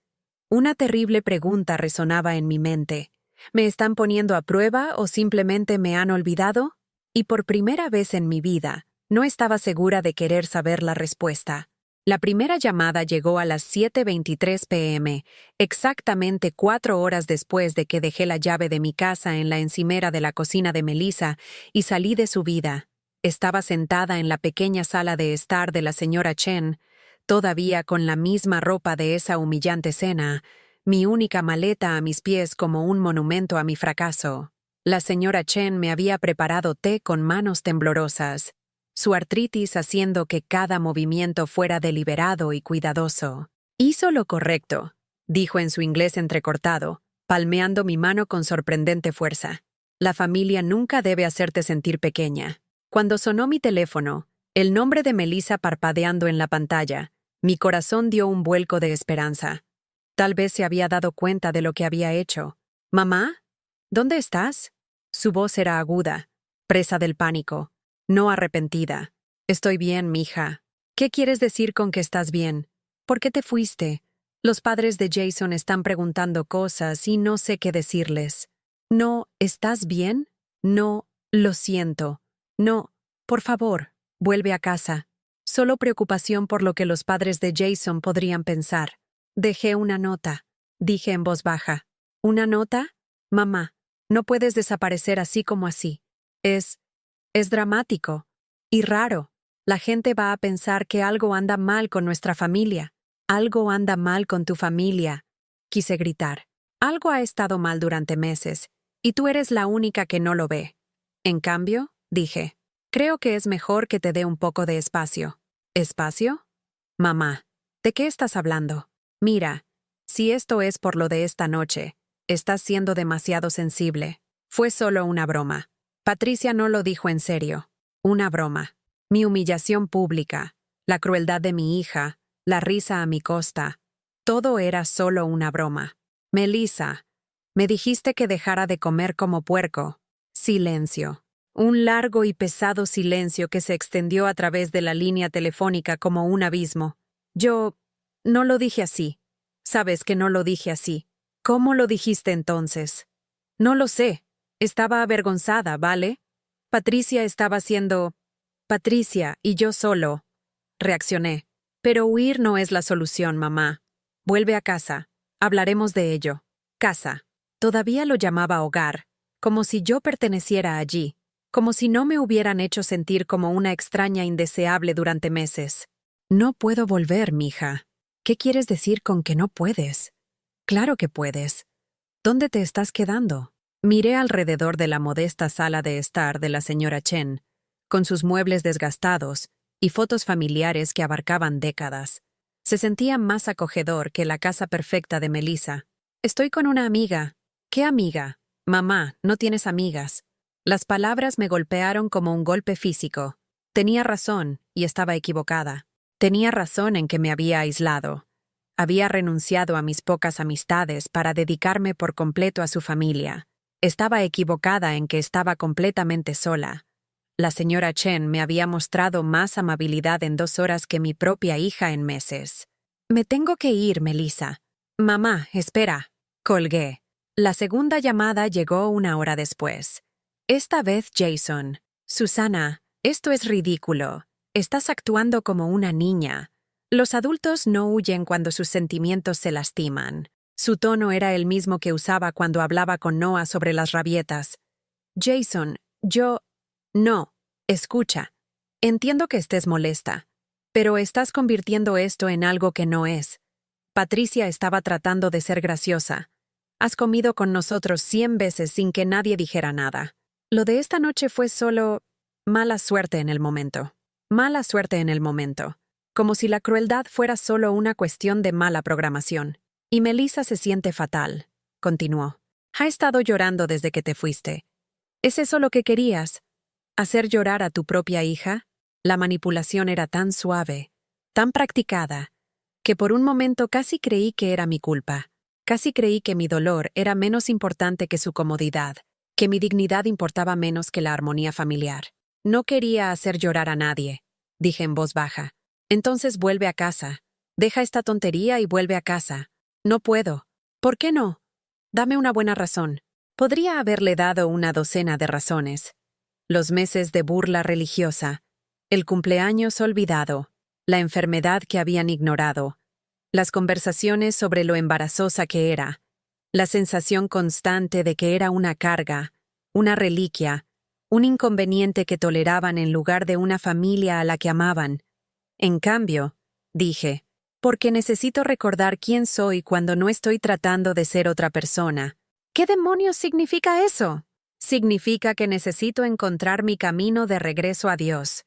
una terrible pregunta resonaba en mi mente. ¿Me están poniendo a prueba o simplemente me han olvidado? Y por primera vez en mi vida, no estaba segura de querer saber la respuesta. La primera llamada llegó a las 7:23 p.m., exactamente 4 horas después de que dejé la llave de mi casa en la encimera de la cocina de Melissa y salí de su vida. Estaba sentada en la pequeña sala de estar de la señora Chen, todavía con la misma ropa de esa humillante cena, mi única maleta a mis pies como un monumento a mi fracaso. La señora Chen me había preparado té con manos temblorosas, su artritis haciendo que cada movimiento fuera deliberado y cuidadoso. Hizo lo correcto, dijo en su inglés entrecortado, palmeando mi mano con sorprendente fuerza. La familia nunca debe hacerte sentir pequeña. Cuando sonó mi teléfono, el nombre de Melissa parpadeando en la pantalla, mi corazón dio un vuelco de esperanza. Tal vez se había dado cuenta de lo que había hecho. ¿Mamá? ¿Dónde estás? Su voz era aguda, presa del pánico, no arrepentida. Estoy bien, mija. ¿Qué quieres decir con que estás bien? ¿Por qué te fuiste? Los padres de Jason están preguntando cosas y no sé qué decirles. No, ¿estás bien? No, lo siento. No, por favor, vuelve a casa. Solo preocupación por lo que los padres de Jason podrían pensar. Dejé una nota, dije en voz baja. ¿Una nota? Mamá, no puedes desaparecer así como así. Es Es dramático. Y raro. La gente va a pensar que algo anda mal con nuestra familia. Algo anda mal con tu familia. Quise gritar. Algo ha estado mal durante meses, y tú eres la única que no lo ve. En cambio, dije, creo que es mejor que te dé un poco de espacio. ¿Espacio? Mamá, ¿de qué estás hablando? Mira, si esto es por lo de esta noche, estás siendo demasiado sensible. Fue solo una broma. Patricia no lo dijo en serio. Una broma. Mi humillación pública, la crueldad de mi hija, la risa a mi costa. Todo era solo una broma. Melissa, me dijiste que dejara de comer como puerco. Silencio. Un largo y pesado silencio que se extendió a través de la línea telefónica como un abismo. Yo no lo dije así. Sabes que no lo dije así. ¿Cómo lo dijiste entonces? No lo sé. Estaba avergonzada, ¿vale? Patricia estaba siendo... Patricia y yo solo. Reaccioné. Pero huir no es la solución, mamá. Vuelve a casa. Hablaremos de ello. Casa. Todavía lo llamaba hogar, como si yo perteneciera allí, como si no me hubieran hecho sentir como una extraña indeseable durante meses. No puedo volver, mija. ¿Qué quieres decir con que no puedes? Claro que puedes. ¿Dónde te estás quedando? Miré alrededor de la modesta sala de estar de la señora Chen, con sus muebles desgastados y fotos familiares que abarcaban décadas. Se sentía más acogedor que la casa perfecta de Melissa. Estoy con una amiga. ¿Qué amiga? Mamá, no tienes amigas. Las palabras me golpearon como un golpe físico. Tenía razón, y estaba equivocada. Tenía razón en que me había aislado. Había renunciado a mis pocas amistades para dedicarme por completo a su familia. Estaba equivocada en que estaba completamente sola. La señora Chen me había mostrado más amabilidad en 2 horas que mi propia hija en meses. Me tengo que ir, Melissa. Mamá, espera. Colgué. La segunda llamada llegó 1 hora después. Esta vez Jason. Susana, esto es ridículo. Estás actuando como una niña. Los adultos no huyen cuando sus sentimientos se lastiman. Su tono era el mismo que usaba cuando hablaba con Noah sobre las rabietas. Jason, yo... No, escucha. Entiendo que estés molesta, pero estás convirtiendo esto en algo que no es. Patricia estaba tratando de ser graciosa. Has comido con nosotros 100 veces sin que nadie dijera nada. Lo de esta noche fue solo mala suerte en el momento. Mala suerte en el momento. Como si la crueldad fuera solo una cuestión de mala programación. Y Melissa se siente fatal, continuó. Ha estado llorando desde que te fuiste. ¿Es eso lo que querías? ¿Hacer llorar a tu propia hija? La manipulación era tan suave, tan practicada, que por un momento casi creí que era mi culpa. Casi creí que mi dolor era menos importante que su comodidad, que mi dignidad importaba menos que la armonía familiar. No quería hacer llorar a nadie, dije en voz baja. Entonces vuelve a casa. Deja esta tontería y vuelve a casa. No puedo. ¿Por qué no? Dame una buena razón. Podría haberle dado una docena de razones. Los meses de burla religiosa, el cumpleaños olvidado, la enfermedad que habían ignorado, las conversaciones sobre lo embarazosa que era, la sensación constante de que era una carga, una reliquia, un inconveniente que toleraban en lugar de una familia a la que amaban. En cambio, dije, porque necesito recordar quién soy cuando no estoy tratando de ser otra persona. ¿Qué demonios significa eso? Significa que necesito encontrar mi camino de regreso a Dios.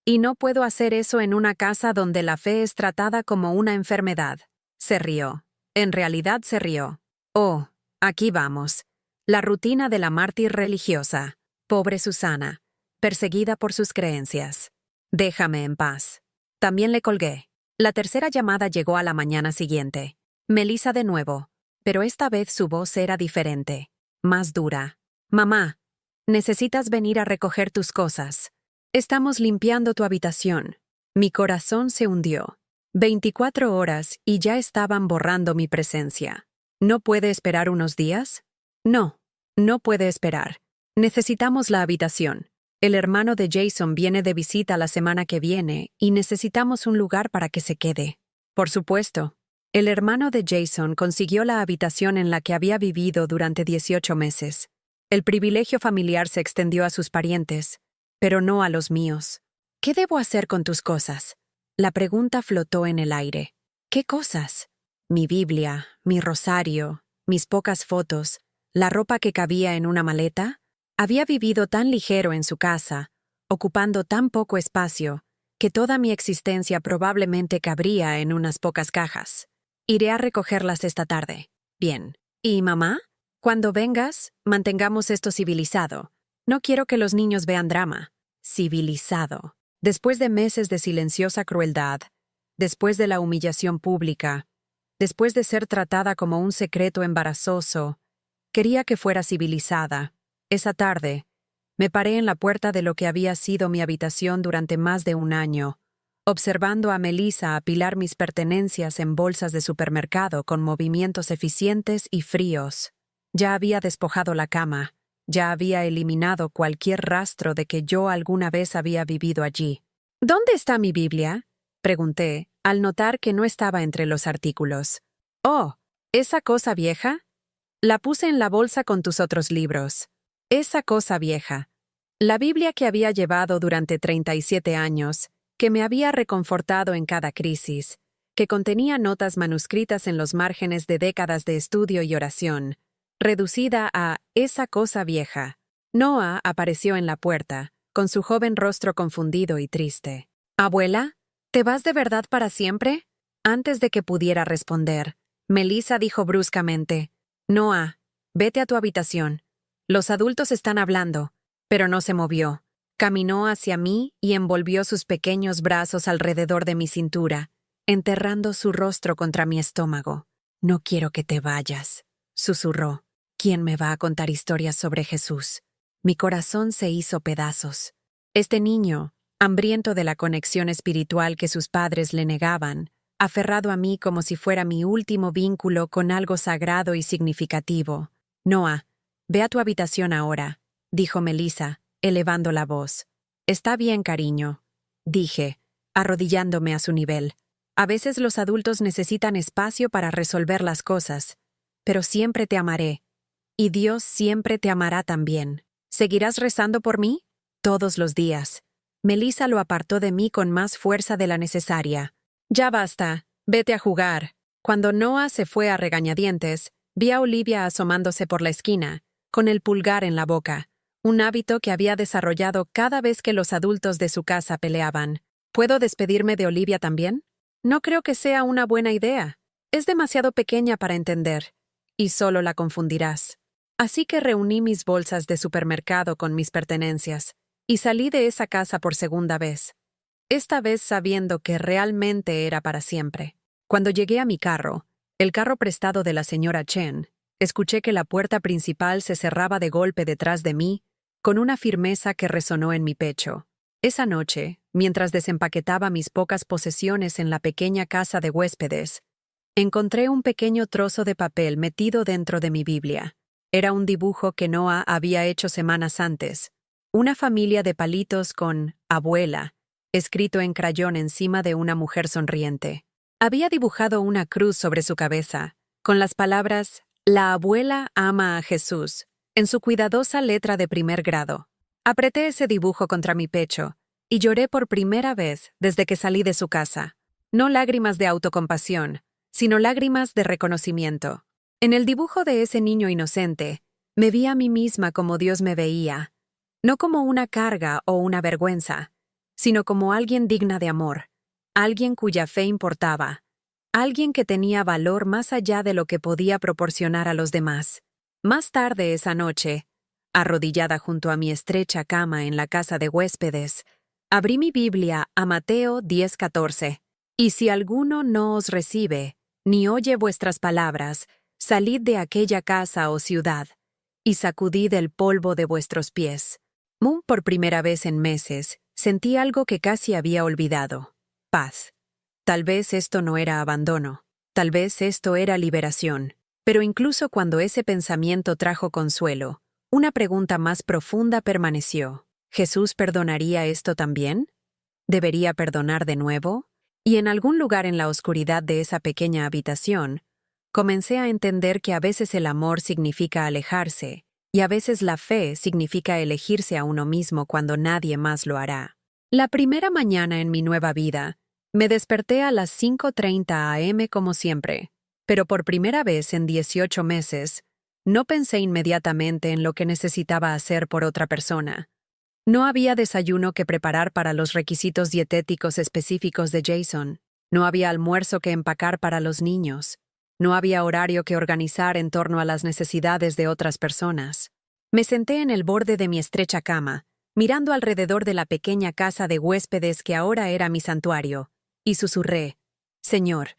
Y no puedo hacer eso en una casa donde la fe es tratada como una enfermedad. Se rió. En realidad se rió. Oh, aquí vamos. La rutina de la mártir religiosa. Pobre Susana. Perseguida por sus creencias. Déjame en paz. También le colgué. La tercera llamada llegó a la mañana siguiente. Melissa de nuevo. Pero esta vez su voz era diferente. Más dura. Mamá, necesitas venir a recoger tus cosas. Estamos limpiando tu habitación. Mi corazón se hundió. 24 horas y ya estaban borrando mi presencia. ¿No puede esperar unos días? No, no puede esperar. Necesitamos la habitación. El hermano de Jason viene de visita la semana que viene y necesitamos un lugar para que se quede. Por supuesto. El hermano de Jason consiguió la habitación en la que había vivido durante 18 meses. El privilegio familiar se extendió a sus parientes. pero no a los míos. ¿Qué debo hacer con tus cosas? La pregunta flotó en el aire. ¿Qué cosas? Mi Biblia, mi rosario, mis pocas fotos, la ropa que cabía en una maleta. Había vivido tan ligero en su casa, ocupando tan poco espacio, que toda mi existencia probablemente cabría en unas pocas cajas. Iré a recogerlas esta tarde. Bien. ¿Y mamá? Cuando vengas, mantengamos esto civilizado. No quiero que los niños vean drama. Civilizado. Después de meses de silenciosa crueldad, después de la humillación pública, después de ser tratada como un secreto embarazoso, quería que fuera civilizada. Esa tarde, me paré en la puerta de lo que había sido mi habitación durante más de un año, observando a Melissa apilar mis pertenencias en bolsas de supermercado con movimientos eficientes y fríos. Ya había despojado la cama, ya había eliminado cualquier rastro de que yo alguna vez había vivido allí. ¿Dónde está mi Biblia?, pregunté, al notar que no estaba entre los artículos. Oh, ¿esa cosa vieja? La puse en la bolsa con tus otros libros. Esa cosa vieja. La Biblia que había llevado durante 37 años, que me había reconfortado en cada crisis, que contenía notas manuscritas en los márgenes de décadas de estudio y oración, reducida a esa cosa vieja. Noah apareció en la puerta, con su joven rostro confundido y triste. «¿Abuela? ¿Te vas de verdad para siempre?» Antes de que pudiera responder, Melissa dijo bruscamente, «Noah, vete a tu habitación. Los adultos están hablando». Pero no se movió. Caminó hacia mí y envolvió sus pequeños brazos alrededor de mi cintura, enterrando su rostro contra mi estómago. «No quiero que te vayas», susurró. «¿Quién me va a contar historias sobre Jesús?» Mi corazón se hizo pedazos. Este niño, hambriento de la conexión espiritual que sus padres le negaban, aferrado a mí como si fuera mi último vínculo con algo sagrado y significativo. «Noah, ve a tu habitación ahora», dijo Melissa, elevando la voz. «Está bien, cariño», dije, arrodillándome a su nivel. A veces los adultos necesitan espacio para resolver las cosas, pero siempre te amaré, y Dios siempre te amará también. ¿Seguirás rezando por mí? Todos los días. Melissa lo apartó de mí con más fuerza de la necesaria. «Ya basta, vete a jugar». Cuando Noah se fue a regañadientes, vi a Olivia asomándose por la esquina, con el pulgar en la boca, un hábito que había desarrollado cada vez que los adultos de su casa peleaban. ¿Puedo despedirme de Olivia también? No creo que sea una buena idea. Es demasiado pequeña para entender, y solo la confundirás. Así que reuní mis bolsas de supermercado con mis pertenencias, y salí de esa casa por segunda vez. Esta vez sabiendo que realmente era para siempre. Cuando llegué a mi carro, el carro prestado de la señora Chen, escuché que la puerta principal se cerraba de golpe detrás de mí, con una firmeza que resonó en mi pecho. Esa noche, mientras desempaquetaba mis pocas posesiones en la pequeña casa de huéspedes, encontré un pequeño trozo de papel metido dentro de mi Biblia. Era un dibujo que Noah había hecho semanas antes. Una familia de palitos con «abuela», escrito en crayón encima de una mujer sonriente. Había dibujado una cruz sobre su cabeza, con las palabras «La abuela ama a Jesús», en su cuidadosa letra de primer grado. Apreté ese dibujo contra mi pecho y lloré por primera vez desde que salí de su casa. No lágrimas de autocompasión, sino lágrimas de reconocimiento. En el dibujo de ese niño inocente, me vi a mí misma como Dios me veía, no como una carga o una vergüenza, sino como alguien digna de amor, alguien cuya fe importaba, alguien que tenía valor más allá de lo que podía proporcionar a los demás. Más tarde esa noche, arrodillada junto a mi estrecha cama en la casa de huéspedes, abrí mi Biblia a Mateo 10:14. «Y si alguno no os recibe, ni oye vuestras palabras, salid de aquella casa o ciudad, y sacudid el polvo de vuestros pies». Por primera vez en meses, sentí algo que casi había olvidado: paz. Tal vez esto no era abandono, tal vez esto era liberación. Pero incluso cuando ese pensamiento trajo consuelo, una pregunta más profunda permaneció. ¿Jesús perdonaría esto también? ¿Debería perdonar de nuevo? Y en algún lugar en la oscuridad de esa pequeña habitación, comencé a entender que a veces el amor significa alejarse, y a veces la fe significa elegirse a uno mismo cuando nadie más lo hará. La primera mañana en mi nueva vida, me desperté a las 5:30 a.m. como siempre, pero por primera vez en 18 meses, no pensé inmediatamente en lo que necesitaba hacer por otra persona. No había desayuno que preparar para los requisitos dietéticos específicos de Jason. No había almuerzo que empacar para los niños. No había horario que organizar en torno a las necesidades de otras personas. Me senté en el borde de mi estrecha cama, mirando alrededor de la pequeña casa de huéspedes que ahora era mi santuario, y susurré: Señor,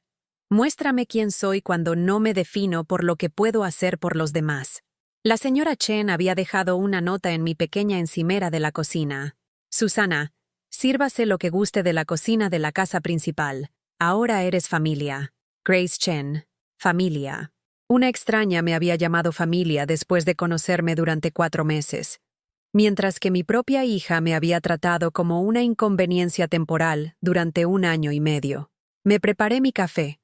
muéstrame quién soy cuando no me defino por lo que puedo hacer por los demás. La señora Chen había dejado una nota en mi pequeña encimera de la cocina. Susana, sírvase lo que guste de la cocina de la casa principal. Ahora eres familia. Grace Chen. Familia. Una extraña me había llamado familia después de conocerme durante 4 meses, mientras que mi propia hija me había tratado como una inconveniencia temporal durante 1 año y medio. Me preparé mi café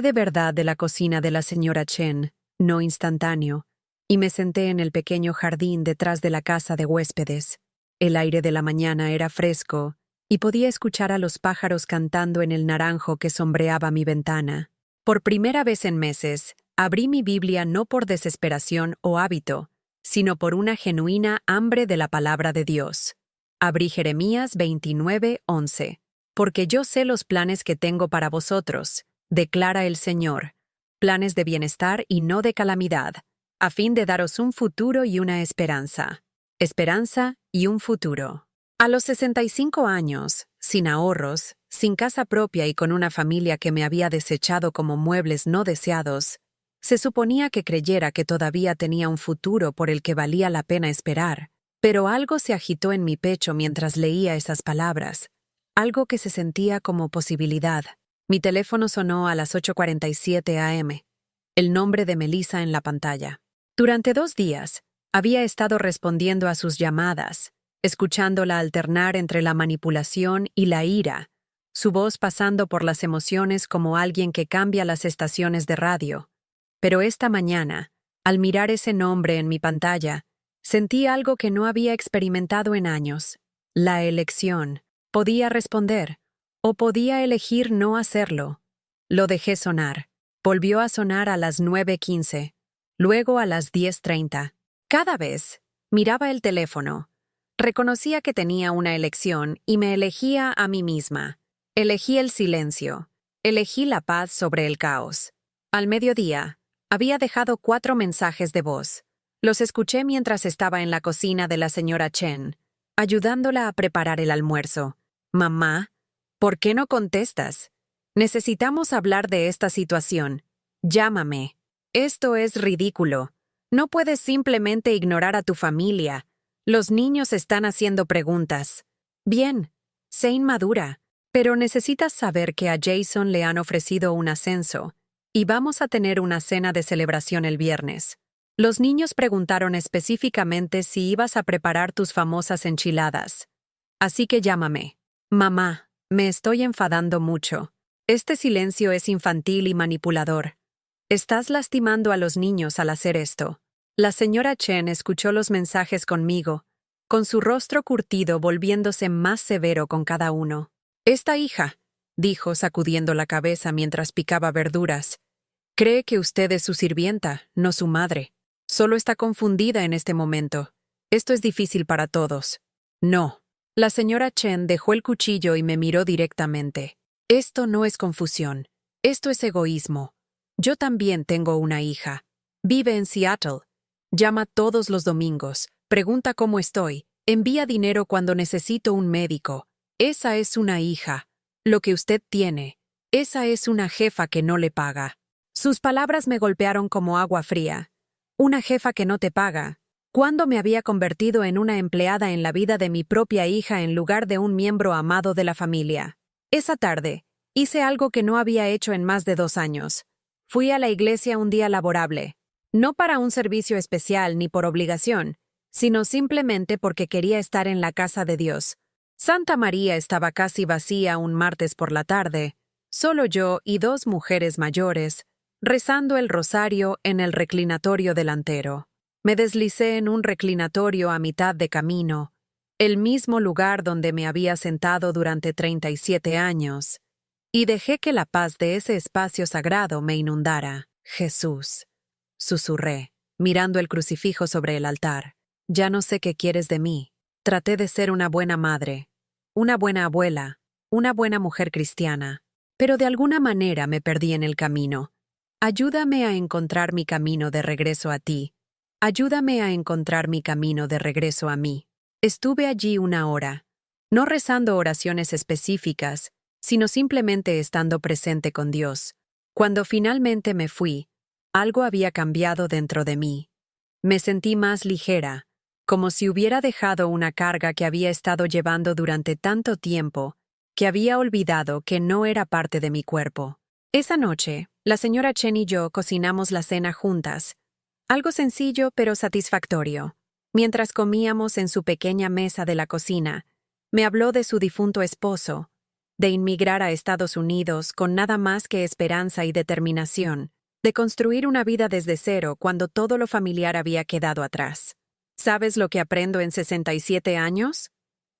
de verdad de la cocina de la señora Chen, no instantáneo, y me senté en el pequeño jardín detrás de la casa de huéspedes. El aire de la mañana era fresco, y podía escuchar a los pájaros cantando en el naranjo que sombreaba mi ventana. Por primera vez en meses, abrí mi Biblia no por desesperación o hábito, sino por una genuina hambre de la palabra de Dios. Abrí Jeremías 29:11. Porque yo sé los planes que tengo para vosotros, declara el Señor, planes de bienestar y no de calamidad, a fin de daros un futuro y una esperanza. Esperanza y un futuro. A los 65 años, sin ahorros, sin casa propia y con una familia que me había desechado como muebles no deseados, se suponía que creyera que todavía tenía un futuro por el que valía la pena esperar, pero algo se agitó en mi pecho mientras leía esas palabras, algo que se sentía como posibilidad. Mi teléfono sonó a las 8:47 a.m., el nombre de Melissa en la pantalla. Durante 2 días, había estado respondiendo a sus llamadas, escuchándola alternar entre la manipulación y la ira, su voz pasando por las emociones como alguien que cambia las estaciones de radio. Pero esta mañana, al mirar ese nombre en mi pantalla, sentí algo que no había experimentado en años: la elección. Podía responder, o podía elegir no hacerlo. Lo dejé sonar. Volvió a sonar a las 9:15, luego a las 10:30. Cada vez miraba el teléfono. Reconocía que tenía una elección y me elegía a mí misma. Elegí el silencio. Elegí la paz sobre el caos. Al mediodía, había dejado 4 mensajes de voz. Los escuché mientras estaba en la cocina de la señora Chen, ayudándola a preparar el almuerzo. Mamá, ¿por qué no contestas? Necesitamos hablar de esta situación. Llámame. Esto es ridículo. No puedes simplemente ignorar a tu familia. Los niños están haciendo preguntas. Bien, sé inmadura, pero necesitas saber que a Jason le han ofrecido un ascenso, y vamos a tener una cena de celebración el viernes. Los niños preguntaron específicamente si ibas a preparar tus famosas enchiladas. Así que llámame. Mamá, me estoy enfadando mucho. Este silencio es infantil y manipulador. Estás lastimando a los niños al hacer esto. La señora Chen escuchó los mensajes conmigo, con su rostro curtido volviéndose más severo con cada uno. Esta hija, dijo sacudiendo la cabeza mientras picaba verduras, cree que usted es su sirvienta, no su madre. Solo está confundida en este momento. Esto es difícil para todos. No. La señora Chen dejó el cuchillo y me miró directamente. Esto no es confusión. Esto es egoísmo. Yo también tengo una hija. Vive en Seattle. Llama todos los domingos. Pregunta cómo estoy. Envía dinero cuando necesito un médico. Esa es una hija. Lo que usted tiene. Esa es una jefa que no le paga. Sus palabras me golpearon como agua fría. Una jefa que no te paga. ¿Cuándo me había convertido en una empleada en la vida de mi propia hija en lugar de un miembro amado de la familia? Esa tarde, hice algo que no había hecho en más de 2 años. Fui a la iglesia un día laborable. No para un servicio especial ni por obligación, sino simplemente porque quería estar en la casa de Dios. Santa María estaba casi vacía un martes por la tarde, solo yo y 2 mujeres mayores, rezando el rosario en el reclinatorio delantero. Me deslicé en un reclinatorio a mitad de camino, el mismo lugar donde me había sentado durante 37 años, y dejé que la paz de ese espacio sagrado me inundara. Jesús, susurré, mirando el crucifijo sobre el altar. Ya no sé qué quieres de mí. Traté de ser una buena madre, una buena abuela, una buena mujer cristiana, pero de alguna manera me perdí en el camino. Ayúdame a encontrar mi camino de regreso a ti. Ayúdame a encontrar mi camino de regreso a mí. Estuve allí una hora, no rezando oraciones específicas, sino simplemente estando presente con Dios. Cuando finalmente me fui, algo había cambiado dentro de mí. Me sentí más ligera, como si hubiera dejado una carga que había estado llevando durante tanto tiempo, que había olvidado que no era parte de mi cuerpo. Esa noche, la señora Chen y yo cocinamos la cena juntas. Algo sencillo pero satisfactorio. Mientras comíamos en su pequeña mesa de la cocina, me habló de su difunto esposo, de inmigrar a Estados Unidos con nada más que esperanza y determinación, de construir una vida desde cero cuando todo lo familiar había quedado atrás. ¿Sabes lo que aprendo en 67 años?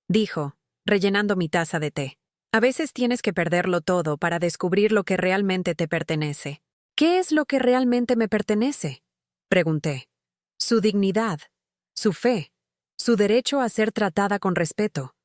Dijo, rellenando mi taza de té. A veces tienes que perderlo todo para descubrir lo que realmente te pertenece. ¿Qué es lo que realmente me pertenece? Pregunté. Su dignidad, su fe, su derecho a ser tratada con respeto.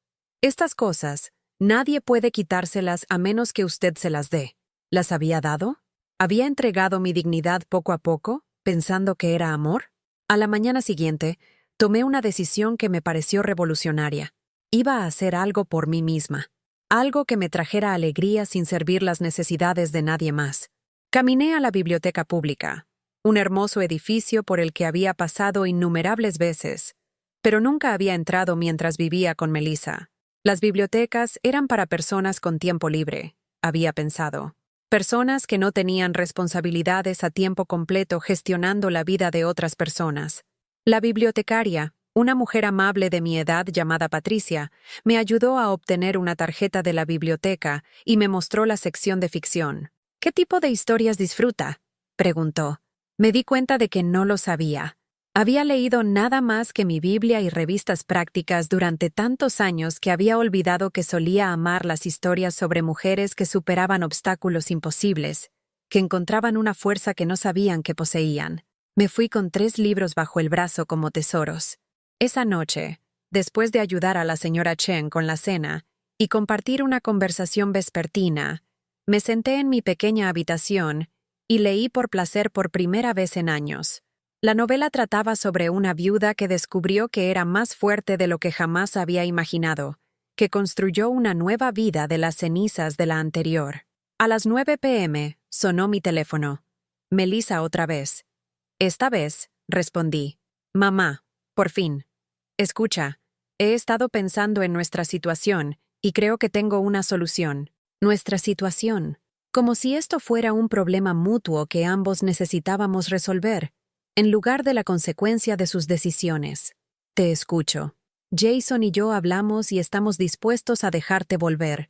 Estas cosas, nadie puede quitárselas a menos que usted se las dé. ¿Las había dado? ¿Había entregado mi dignidad poco a poco, pensando que era amor? A la mañana siguiente, tomé una decisión que me pareció revolucionaria. Iba a hacer algo por mí misma. Algo que me trajera alegría sin servir las necesidades de nadie más. Caminé a la biblioteca pública, un hermoso edificio por el que había pasado innumerables veces, pero nunca había entrado mientras vivía con Melissa. Las bibliotecas eran para personas con tiempo libre, había pensado. Personas que no tenían responsabilidades a tiempo completo gestionando la vida de otras personas. La bibliotecaria, una mujer amable de mi edad llamada Patricia, me ayudó a obtener una tarjeta de la biblioteca y me mostró la sección de ficción. ¿Qué tipo de historias disfruta?, preguntó. Me di cuenta de que no lo sabía. Había leído nada más que mi Biblia y revistas prácticas durante tantos años que había olvidado que solía amar las historias sobre mujeres que superaban obstáculos imposibles, que encontraban una fuerza que no sabían que poseían. Me fui con 3 libros bajo el brazo como tesoros. Esa noche, después de ayudar a la señora Chen con la cena y compartir una conversación vespertina, me senté en mi pequeña habitación y leí por placer por primera vez en años. La novela trataba sobre una viuda que descubrió que era más fuerte de lo que jamás había imaginado, que construyó una nueva vida de las cenizas de la anterior. A las 9 p.m. sonó mi teléfono. Melissa otra vez. Esta vez, respondí. Mamá, por fin. Escucha, he estado pensando en nuestra situación y creo que tengo una solución. Nuestra situación. Como si esto fuera un problema mutuo que ambos necesitábamos resolver, en lugar de la consecuencia de sus decisiones. Te escucho. Jason y yo hablamos y estamos dispuestos a dejarte volver,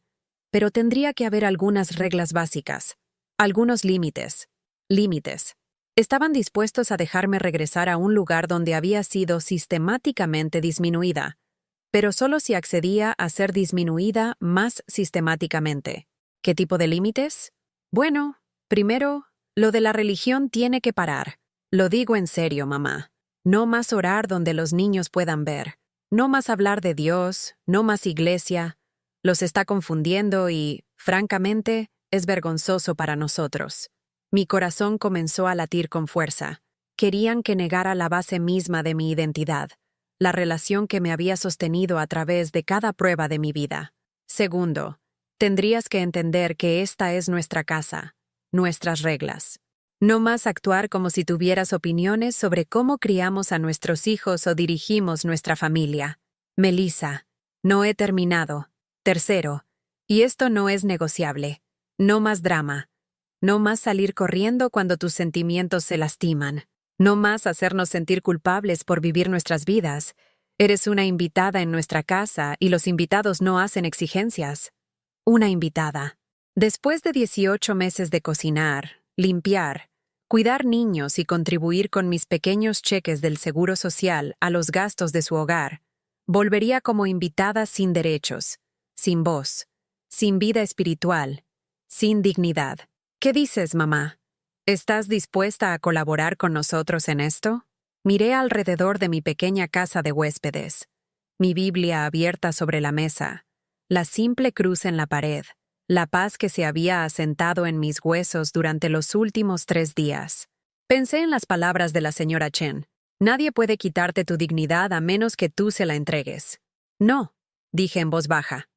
pero tendría que haber algunas reglas básicas, algunos límites. Límites. Estaban dispuestos a dejarme regresar a un lugar donde había sido sistemáticamente disminuida, pero solo si accedía a ser disminuida más sistemáticamente. ¿Qué tipo de límites? Bueno, primero, lo de la religión tiene que parar. Lo digo en serio, mamá. No más orar donde los niños puedan ver. No más hablar de Dios, no más iglesia. Los está confundiendo y, francamente, es vergonzoso para nosotros. Mi corazón comenzó a latir con fuerza. Querían que negara la base misma de mi identidad, la relación que me había sostenido a través de cada prueba de mi vida. Segundo, tendrías que entender que esta es nuestra casa, nuestras reglas. No más actuar como si tuvieras opiniones sobre cómo criamos a nuestros hijos o dirigimos nuestra familia. Melissa, no he terminado. Tercero, y esto no es negociable. No más drama. No más salir corriendo cuando tus sentimientos se lastiman. No más hacernos sentir culpables por vivir nuestras vidas. Eres una invitada en nuestra casa y los invitados no hacen exigencias. Una invitada. Después de 18 meses de cocinar, limpiar, Cuidar niños y contribuir con mis pequeños cheques del Seguro Social a los gastos de su hogar. Volvería como invitada sin derechos, sin voz, sin vida espiritual, sin dignidad. ¿Qué dices, mamá? ¿Estás dispuesta a colaborar con nosotros en esto? Miré alrededor de mi pequeña casa de huéspedes. Mi Biblia abierta sobre la mesa, la simple cruz en la pared, la paz que se había asentado en mis huesos durante los últimos 3 días. Pensé en las palabras de la señora Chen. Nadie puede quitarte tu dignidad a menos que tú se la entregues. No, dije en voz baja.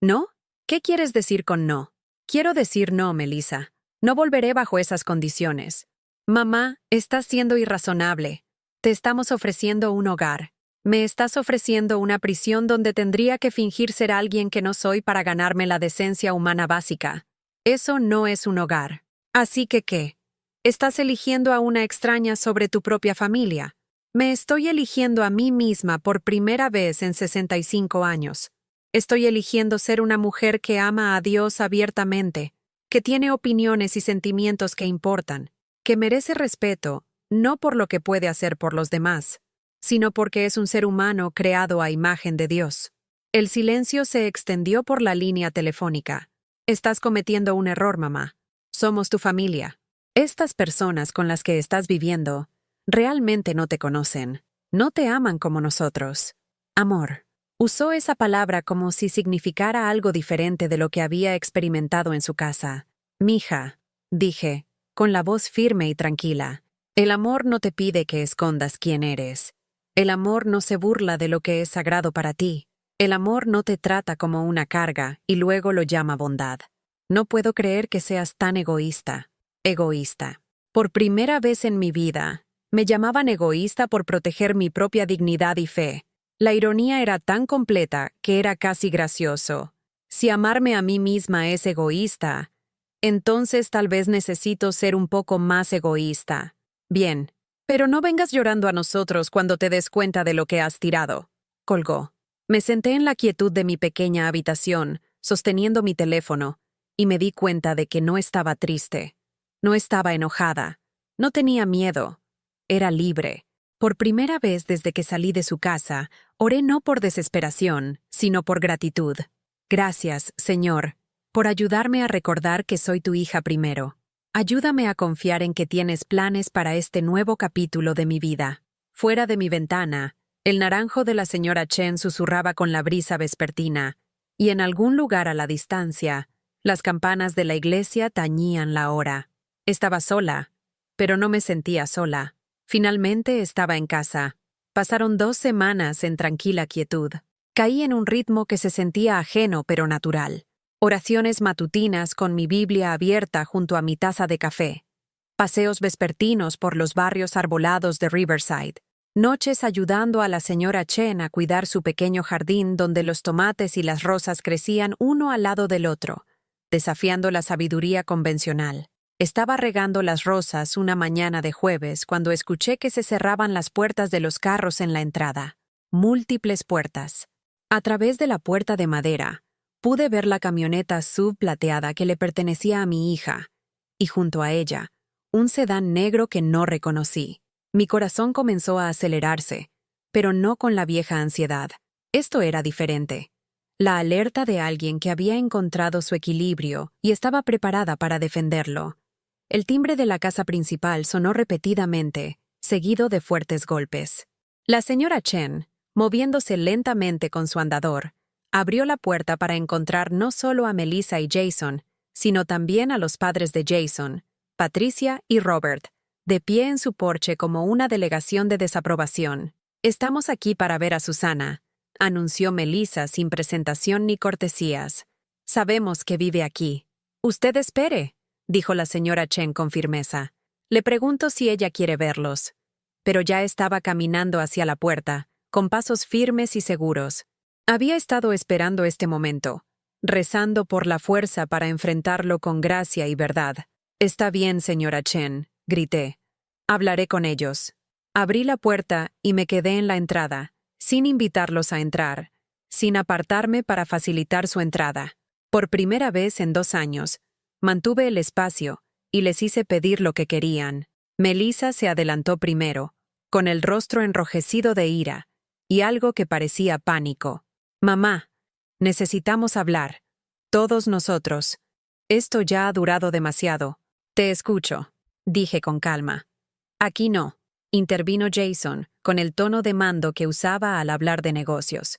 ¿No? ¿Qué quieres decir con no? Quiero decir no, Melissa. No volveré bajo esas condiciones. Mamá, estás siendo irrazonable. Te estamos ofreciendo un hogar. Me estás ofreciendo una prisión donde tendría que fingir ser alguien que no soy para ganarme la decencia humana básica. Eso no es un hogar. Así que, ¿qué? ¿Estás eligiendo a una extraña sobre tu propia familia? Me estoy eligiendo a mí misma por primera vez en 65 años. Estoy eligiendo ser una mujer que ama a Dios abiertamente, que tiene opiniones y sentimientos que importan, que merece respeto, no por lo que puede hacer por los demás, sino porque es un ser humano creado a imagen de Dios. El silencio se extendió por la línea telefónica. Estás cometiendo un error, mamá. Somos tu familia. Estas personas con las que estás viviendo realmente no te conocen. No te aman como nosotros. Amor. Usó esa palabra como si significara algo diferente de lo que había experimentado en su casa. Mija, dije, con la voz firme y tranquila. El amor no te pide que escondas quién eres. El amor no se burla de lo que es sagrado para ti. El amor no te trata como una carga y luego lo llama bondad. No puedo creer que seas tan egoísta. Egoísta. Por primera vez en mi vida, me llamaban egoísta por proteger mi propia dignidad y fe. La ironía era tan completa que era casi gracioso. Si amarme a mí misma es egoísta, entonces tal vez necesito ser un poco más egoísta. Bien, pero no vengas llorando a nosotros cuando te des cuenta de lo que has tirado. Colgó. Me senté en la quietud de mi pequeña habitación, sosteniendo mi teléfono, y me di cuenta de que no estaba triste. No estaba enojada. No tenía miedo. Era libre. Por primera vez desde que salí de su casa, oré no por desesperación, sino por gratitud. Gracias, Señor, por ayudarme a recordar que soy tu hija primero. Ayúdame a confiar en que tienes planes para este nuevo capítulo de mi vida. Fuera de mi ventana, el naranjo de la señora Chen susurraba con la brisa vespertina, y en algún lugar a la distancia, las campanas de la iglesia tañían la hora. Estaba sola, pero no me sentía sola. Finalmente estaba en casa. Pasaron 2 semanas en tranquila quietud. Caí en un ritmo que se sentía ajeno pero natural. Oraciones matutinas con mi Biblia abierta junto a mi taza de café. Paseos vespertinos por los barrios arbolados de Riverside. Noches ayudando a la señora Chen a cuidar su pequeño jardín donde los tomates y las rosas crecían uno al lado del otro, desafiando la sabiduría convencional. Estaba regando las rosas una mañana de jueves cuando escuché que se cerraban las puertas de los carros en la entrada. Múltiples puertas. A través de la puerta de madera, pude ver la camioneta SUV plateada que le pertenecía a mi hija, y junto a ella, un sedán negro que no reconocí. Mi corazón comenzó a acelerarse, pero no con la vieja ansiedad. Esto era diferente. La alerta de alguien que había encontrado su equilibrio y estaba preparada para defenderlo. El timbre de la casa principal sonó repetidamente, seguido de fuertes golpes. La señora Chen, moviéndose lentamente con su andador, abrió la puerta para encontrar no solo a Melissa y Jason, sino también a los padres de Jason, Patricia y Robert, de pie en su porche como una delegación de desaprobación. «Estamos aquí para ver a Susana», anunció Melissa sin presentación ni cortesías. «Sabemos que vive aquí». «Usted espere», dijo la señora Chen con firmeza. «Le pregunto si ella quiere verlos». Pero ya estaba caminando hacia la puerta, con pasos firmes y seguros. Había estado esperando este momento, rezando por la fuerza para enfrentarlo con gracia y verdad. «Está bien, señora Chen», grité. «Hablaré con ellos». Abrí la puerta y me quedé en la entrada, sin invitarlos a entrar, sin apartarme para facilitar su entrada. Por primera vez en 2 años, mantuve el espacio y les hice pedir lo que querían. Melissa se adelantó primero, con el rostro enrojecido de ira, y algo que parecía pánico. «Mamá, necesitamos hablar. Todos nosotros. Esto ya ha durado demasiado. Te escucho», dije con calma. «Aquí no», intervino Jason, con el tono de mando que usaba al hablar de negocios.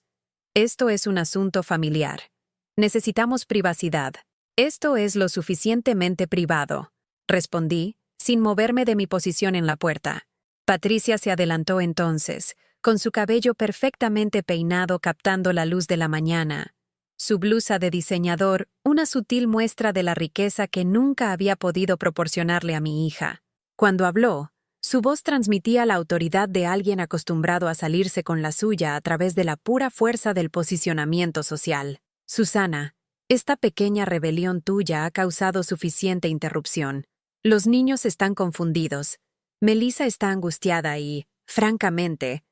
«Esto es un asunto familiar. Necesitamos privacidad. Esto es lo suficientemente privado», respondí, sin moverme de mi posición en la puerta. Patricia se adelantó entonces, con su cabello perfectamente peinado captando la luz de la mañana. Su blusa de diseñador, una sutil muestra de la riqueza que nunca había podido proporcionarle a mi hija. Cuando habló, su voz transmitía la autoridad de alguien acostumbrado a salirse con la suya a través de la pura fuerza del posicionamiento social. «Susana, esta pequeña rebelión tuya ha causado suficiente interrupción. Los niños están confundidos. Melissa está angustiada y, francamente,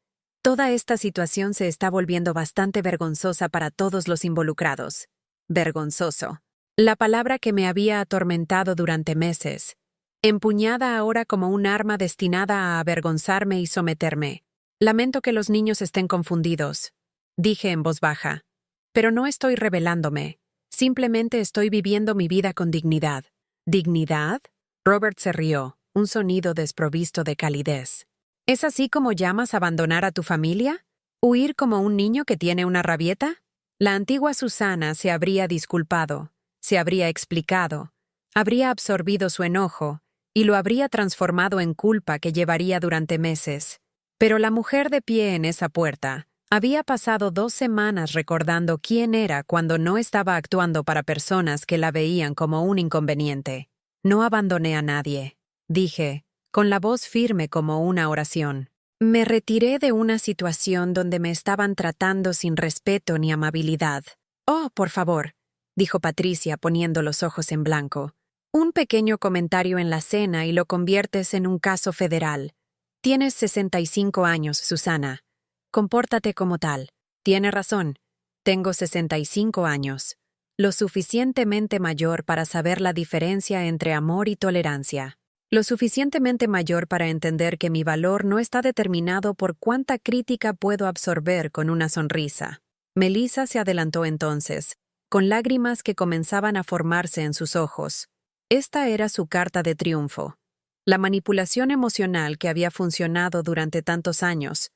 toda esta situación se está volviendo bastante vergonzosa para todos los involucrados». Vergonzoso. La palabra que me había atormentado durante meses, empuñada ahora como un arma destinada a avergonzarme y someterme. «Lamento que los niños estén confundidos», dije en voz baja. «Pero no estoy rebelándome. Simplemente estoy viviendo mi vida con dignidad». «¿Dignidad?», Robert se rió, un sonido desprovisto de calidez. «¿Es así como llamas abandonar a tu familia? ¿Huir como un niño que tiene una rabieta?». La antigua Susana se habría disculpado, se habría explicado, habría absorbido su enojo y lo habría transformado en culpa que llevaría durante meses. Pero la mujer de pie en esa puerta había pasado 2 semanas recordando quién era cuando no estaba actuando para personas que la veían como un inconveniente. «No abandoné a nadie», dije, con la voz firme como una oración. «Me retiré de una situación donde me estaban tratando sin respeto ni amabilidad». «Oh, por favor», dijo Patricia poniendo los ojos en blanco. «Un pequeño comentario en la cena y lo conviertes en un caso federal. Tienes 65 años, Susana. Compórtate como tal». «Tiene razón. Tengo 65 años. Lo suficientemente mayor para saber la diferencia entre amor y tolerancia. Lo suficientemente mayor para entender que mi valor no está determinado por cuánta crítica puedo absorber con una sonrisa». Melissa se adelantó entonces, con lágrimas que comenzaban a formarse en sus ojos. Esta era su carta de triunfo. La manipulación emocional que había funcionado durante tantos años.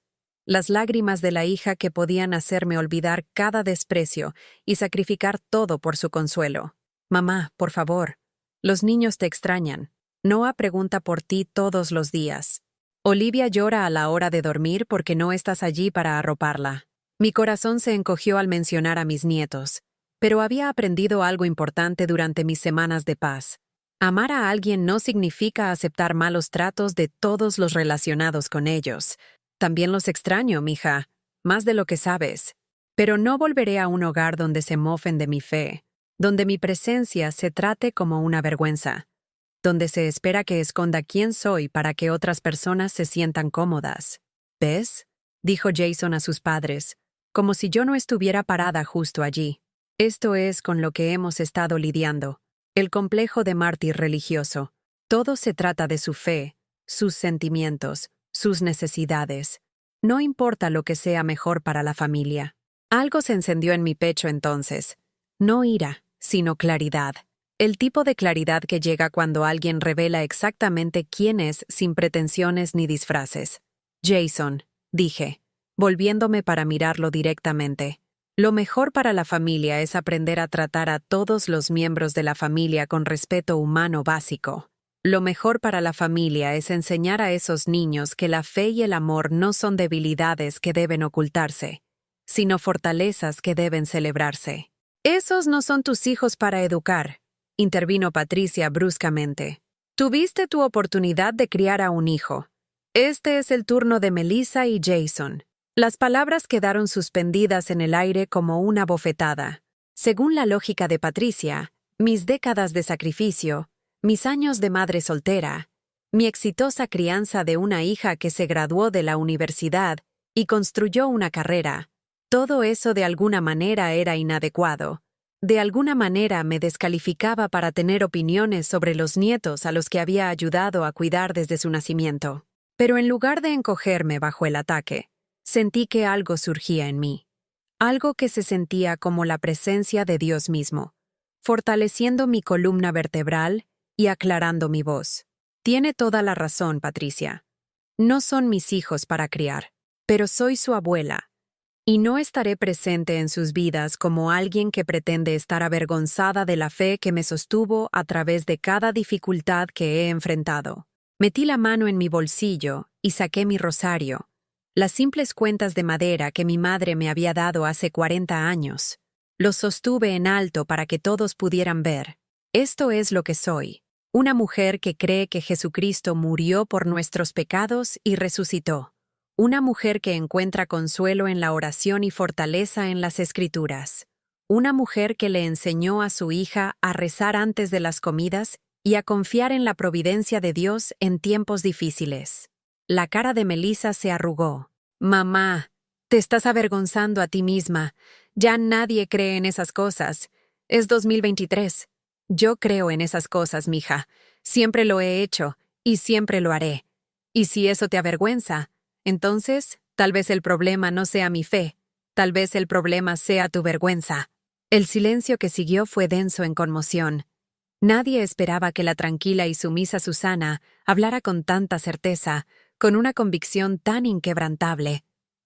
Las lágrimas de la hija que podían hacerme olvidar cada desprecio y sacrificar todo por su consuelo. «Mamá, por favor. Los niños te extrañan. Noah pregunta por ti todos los días. Olivia llora a la hora de dormir porque no estás allí para arroparla». Mi corazón se encogió al mencionar a mis nietos, pero había aprendido algo importante durante mis semanas de paz. Amar a alguien no significa aceptar malos tratos de todos los relacionados con ellos. «También los extraño, mija, más de lo que sabes. Pero no volveré a un hogar donde se mofen de mi fe, donde mi presencia se trate como una vergüenza, donde se espera que esconda quién soy para que otras personas se sientan cómodas». «¿Ves?», dijo Jason a sus padres, como si yo no estuviera parada justo allí. «Esto es con lo que hemos estado lidiando. El complejo de mártir religioso. Todo se trata de su fe, sus sentimientos, sus necesidades. No importa lo que sea mejor para la familia». Algo se encendió en mi pecho entonces. No ira, sino claridad. El tipo de claridad que llega cuando alguien revela exactamente quién es sin pretensiones ni disfraces. «Jason», dije, volviéndome para mirarlo directamente. «Lo mejor para la familia es aprender a tratar a todos los miembros de la familia con respeto humano básico. Lo mejor para la familia es enseñar a esos niños que la fe y el amor no son debilidades que deben ocultarse, sino fortalezas que deben celebrarse». «Esos no son tus hijos para educar», intervino Patricia bruscamente. «Tuviste tu oportunidad de criar a un hijo. Este es el turno de Melissa y Jason». Las palabras quedaron suspendidas en el aire como una bofetada. Según la lógica de Patricia, mis décadas de sacrificio, mis años de madre soltera, mi exitosa crianza de una hija que se graduó de la universidad y construyó una carrera, todo eso de alguna manera era inadecuado. De alguna manera me descalificaba para tener opiniones sobre los nietos a los que había ayudado a cuidar desde su nacimiento. Pero en lugar de encogerme bajo el ataque, sentí que algo surgía en mí. Algo que se sentía como la presencia de Dios mismo, fortaleciendo mi columna vertebral y aclarando mi voz. Tiene toda la razón, Patricia. No son mis hijos para criar, pero soy su abuela. Y no estaré presente en sus vidas como alguien que pretende estar avergonzada de la fe que me sostuvo a través de cada dificultad que he enfrentado. Metí la mano en mi bolsillo y saqué mi rosario, las simples cuentas de madera que mi madre me había dado hace 40 años. Los sostuve en alto para que todos pudieran ver. Esto es lo que soy, una mujer que cree que Jesucristo murió por nuestros pecados y resucitó. Una mujer que encuentra consuelo en la oración y fortaleza en las Escrituras. Una mujer que le enseñó a su hija a rezar antes de las comidas y a confiar en la providencia de Dios en tiempos difíciles. La cara de Melissa se arrugó. «Mamá, te estás avergonzando a ti misma. Ya nadie cree en esas cosas. Es 2023. Yo creo en esas cosas, mija. Siempre lo he hecho y siempre lo haré. Y si eso te avergüenza, entonces tal vez el problema no sea mi fe. Tal vez el problema sea tu vergüenza». El silencio que siguió fue denso en conmoción. Nadie esperaba que la tranquila y sumisa Susana hablara con tanta certeza, con una convicción tan inquebrantable.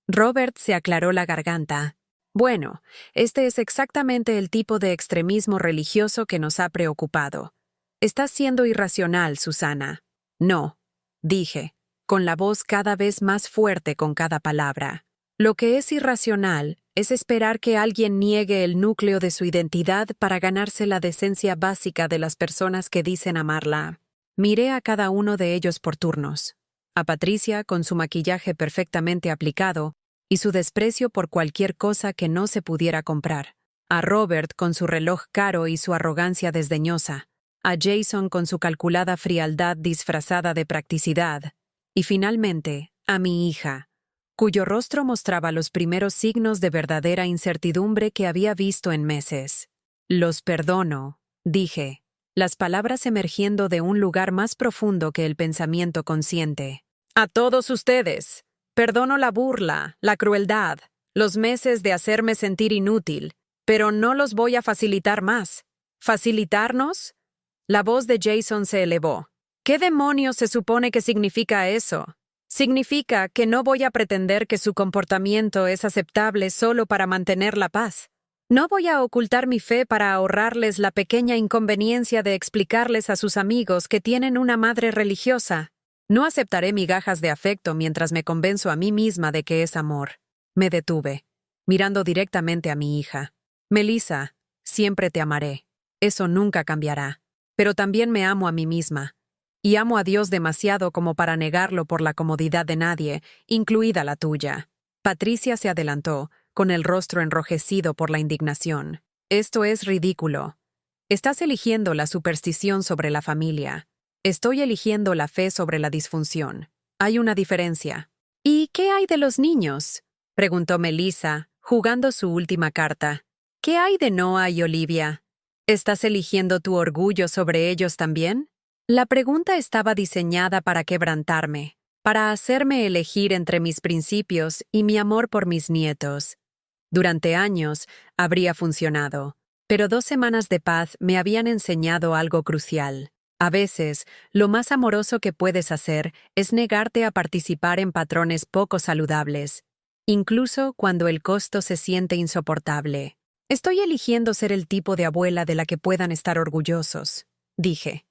Robert se aclaró la garganta. «Bueno, este es exactamente el tipo de extremismo religioso que nos ha preocupado. Estás siendo irracional, Susana». «No», dije, con la voz cada vez más fuerte con cada palabra. «Lo que es irracional es esperar que alguien niegue el núcleo de su identidad para ganarse la decencia básica de las personas que dicen amarla». Miré a cada uno de ellos por turnos. A Patricia con su maquillaje perfectamente aplicado y su desprecio por cualquier cosa que no se pudiera comprar. A Robert con su reloj caro y su arrogancia desdeñosa. A Jason con su calculada frialdad disfrazada de practicidad. Y finalmente, a mi hija, cuyo rostro mostraba los primeros signos de verdadera incertidumbre que había visto en meses. «Los perdono», dije, las palabras emergiendo de un lugar más profundo que el pensamiento consciente. «A todos ustedes. Perdono la burla, la crueldad, los meses de hacerme sentir inútil, pero no los voy a facilitar más». «¿Facilitarnos?». La voz de Jason se elevó. «¿Qué demonios se supone que significa eso? Significa que no voy a pretender que su comportamiento es aceptable solo para mantener la paz. No voy a ocultar mi fe para ahorrarles la pequeña inconveniencia de explicarles a sus amigos que tienen una madre religiosa. No aceptaré migajas de afecto mientras me convenzo a mí misma de que es amor». Me detuve, mirando directamente a mi hija. «Melissa, siempre te amaré. Eso nunca cambiará. Pero también me amo a mí misma. Y amo a Dios demasiado como para negarlo por la comodidad de nadie, incluida la tuya». Patricia se adelantó, con el rostro enrojecido por la indignación. «Esto es ridículo. Estás eligiendo la superstición sobre la familia. Estoy eligiendo la fe sobre la disfunción. Hay una diferencia». «¿Y qué hay de los niños?», preguntó Melissa, jugando su última carta. «¿Qué hay de Noah y Olivia? ¿Estás eligiendo tu orgullo sobre ellos también?». La pregunta estaba diseñada para quebrantarme, para hacerme elegir entre mis principios y mi amor por mis nietos. Durante años habría funcionado, pero 2 semanas de paz me habían enseñado algo crucial. A veces, lo más amoroso que puedes hacer es negarte a participar en patrones poco saludables, incluso cuando el costo se siente insoportable. «Estoy eligiendo ser el tipo de abuela de la que puedan estar orgullosos», dije.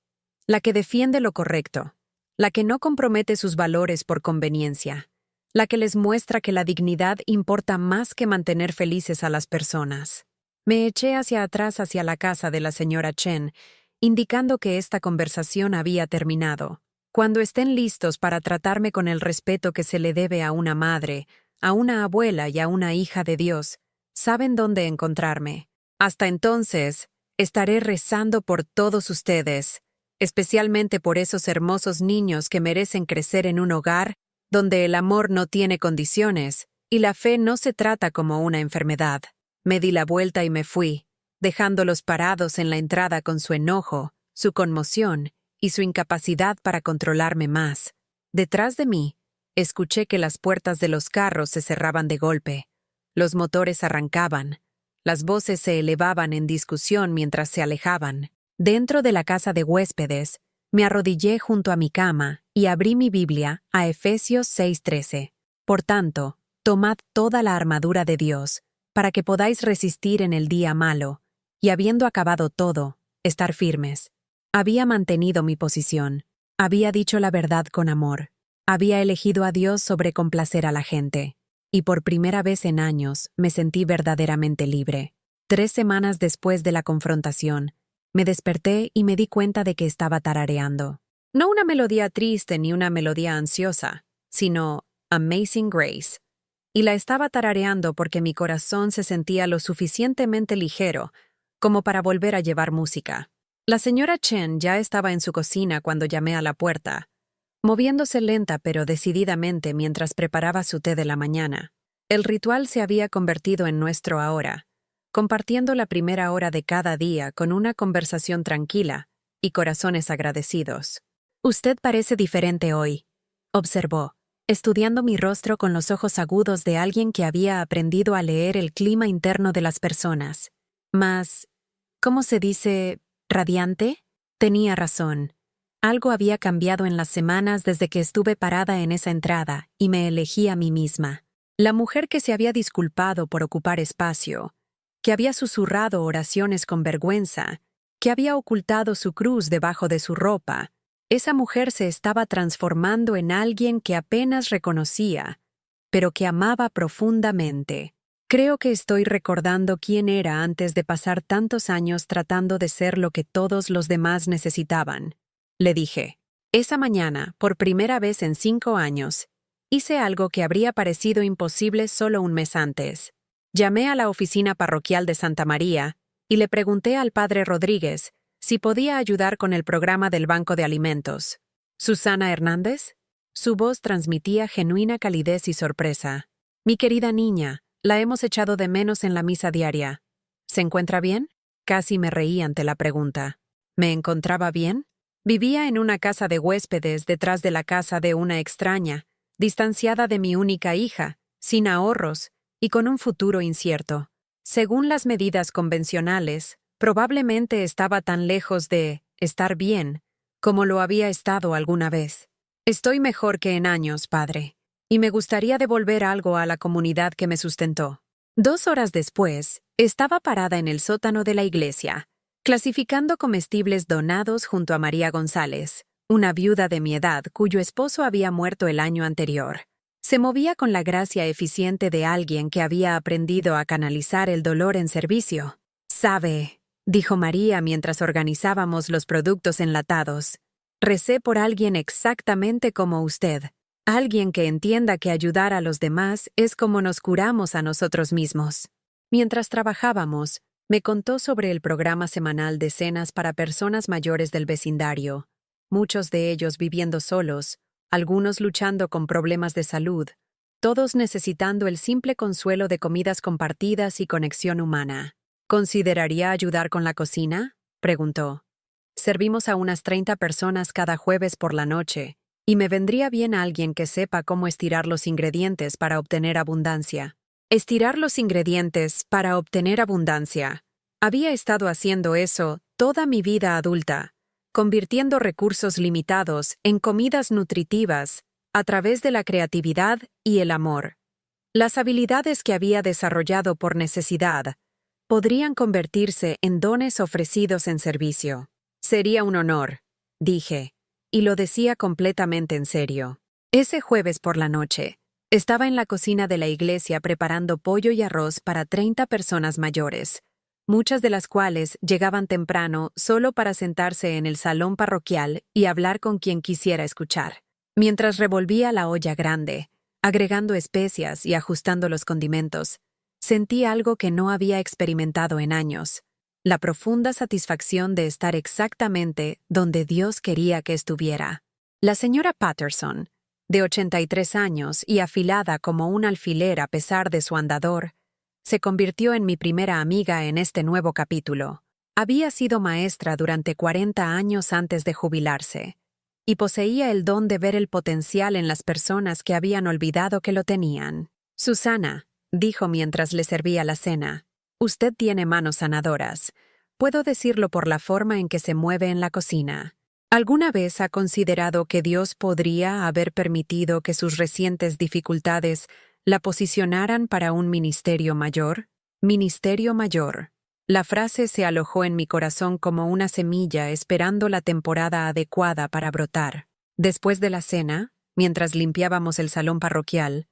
«La que defiende lo correcto, la que no compromete sus valores por conveniencia, la que les muestra que la dignidad importa más que mantener felices a las personas». Me eché hacia atrás hacia la casa de la señora Chen, indicando que esta conversación había terminado. «Cuando estén listos para tratarme con el respeto que se le debe a una madre, a una abuela y a una hija de Dios, saben dónde encontrarme. Hasta entonces, estaré rezando por todos ustedes, especialmente por esos hermosos niños que merecen crecer en un hogar donde el amor no tiene condiciones y la fe no se trata como una enfermedad». Me di la vuelta y me fui, dejándolos parados en la entrada con su enojo, su conmoción y su incapacidad para controlarme más. Detrás de mí, escuché que las puertas de los carros se cerraban de golpe. Los motores arrancaban. Las voces se elevaban en discusión mientras se alejaban. Dentro de la casa de huéspedes, me arrodillé junto a mi cama y abrí mi Biblia a Efesios 6:13. Por tanto, tomad toda la armadura de Dios, para que podáis resistir en el día malo, y habiendo acabado todo, estar firmes. Había mantenido mi posición. Había dicho la verdad con amor. Había elegido a Dios sobre complacer a la gente. Y por primera vez en años me sentí verdaderamente libre. 3 semanas después de la confrontación, me desperté y me di cuenta de que estaba tarareando. No una melodía triste ni una melodía ansiosa, sino Amazing Grace. Y la estaba tarareando porque mi corazón se sentía lo suficientemente ligero como para volver a llevar música. La señora Chen ya estaba en su cocina cuando llamé a la puerta, moviéndose lenta pero decididamente mientras preparaba su té de la mañana. El ritual se había convertido en nuestro ahora, compartiendo la primera hora de cada día con una conversación tranquila y corazones agradecidos. «Usted parece diferente hoy», observó, estudiando mi rostro con los ojos agudos de alguien que había aprendido a leer el clima interno de las personas. Más, ¿cómo se dice? ¿Radiante? Tenía razón. Algo había cambiado en las semanas desde que estuve parada en esa entrada y me elegí a mí misma. La mujer que se había disculpado por ocupar espacio, que había susurrado oraciones con vergüenza, que había ocultado su cruz debajo de su ropa, esa mujer se estaba transformando en alguien que apenas reconocía, pero que amaba profundamente. Creo que estoy recordando quién era antes de pasar tantos años tratando de ser lo que todos los demás necesitaban. Le dije. Esa mañana, por primera vez en 5 años, hice algo que habría parecido imposible solo un mes antes. Llamé a la oficina parroquial de Santa María y le pregunté al padre Rodríguez si podía ayudar con el programa del Banco de Alimentos. ¿Susana Hernández? Su voz transmitía genuina calidez y sorpresa. Mi querida niña, la hemos echado de menos en la misa diaria. ¿Se encuentra bien? Casi me reí ante la pregunta. ¿Me encontraba bien? Vivía en una casa de huéspedes detrás de la casa de una extraña, distanciada de mi única hija, sin ahorros y con un futuro incierto. Según las medidas convencionales, probablemente estaba tan lejos de estar bien como lo había estado alguna vez. Estoy mejor que en años, padre, y me gustaría devolver algo a la comunidad que me sustentó. 2 horas después, estaba parada en el sótano de la iglesia, clasificando comestibles donados junto a María González, una viuda de mi edad cuyo esposo había muerto el año anterior. Se movía con la gracia eficiente de alguien que había aprendido a canalizar el dolor en servicio. «Sabe», dijo María mientras organizábamos los productos enlatados, «recé por alguien exactamente como usted, alguien que entienda que ayudar a los demás es como nos curamos a nosotros mismos». Mientras trabajábamos, me contó sobre el programa semanal de cenas para personas mayores del vecindario, muchos de ellos viviendo solos, algunos luchando con problemas de salud, todos necesitando el simple consuelo de comidas compartidas y conexión humana. ¿Consideraría ayudar con la cocina?, preguntó. Servimos a unas 30 personas cada jueves por la noche, y me vendría bien alguien que sepa cómo estirar los ingredientes para obtener abundancia. Estirar los ingredientes para obtener abundancia. Había estado haciendo eso toda mi vida adulta, convirtiendo recursos limitados en comidas nutritivas a través de la creatividad y el amor. Las habilidades que había desarrollado por necesidad podrían convertirse en dones ofrecidos en servicio. Sería un honor, dije, y lo decía completamente en serio. Ese jueves por la noche, estaba en la cocina de la iglesia preparando pollo y arroz para 30 personas mayores, muchas de las cuales llegaban temprano solo para sentarse en el salón parroquial y hablar con quien quisiera escuchar. Mientras revolvía la olla grande, agregando especias y ajustando los condimentos, sentí algo que no había experimentado en años, la profunda satisfacción de estar exactamente donde Dios quería que estuviera. La señora Patterson, de 83 años y afilada como un alfiler a pesar de su andador, Se convirtió en mi primera amiga en este nuevo capítulo. Había sido maestra durante 40 años antes de jubilarse, y poseía el don de ver el potencial en las personas que habían olvidado que lo tenían. Susana, dijo mientras le servía la cena, usted tiene manos sanadoras. Puedo decirlo por la forma en que se mueve en la cocina. ¿Alguna vez ha considerado que Dios podría haber permitido que sus recientes dificultades la posicionaran para un ministerio mayor? Ministerio mayor. La frase se alojó en mi corazón como una semilla esperando la temporada adecuada para brotar. Después de la cena, mientras limpiábamos el salón parroquial,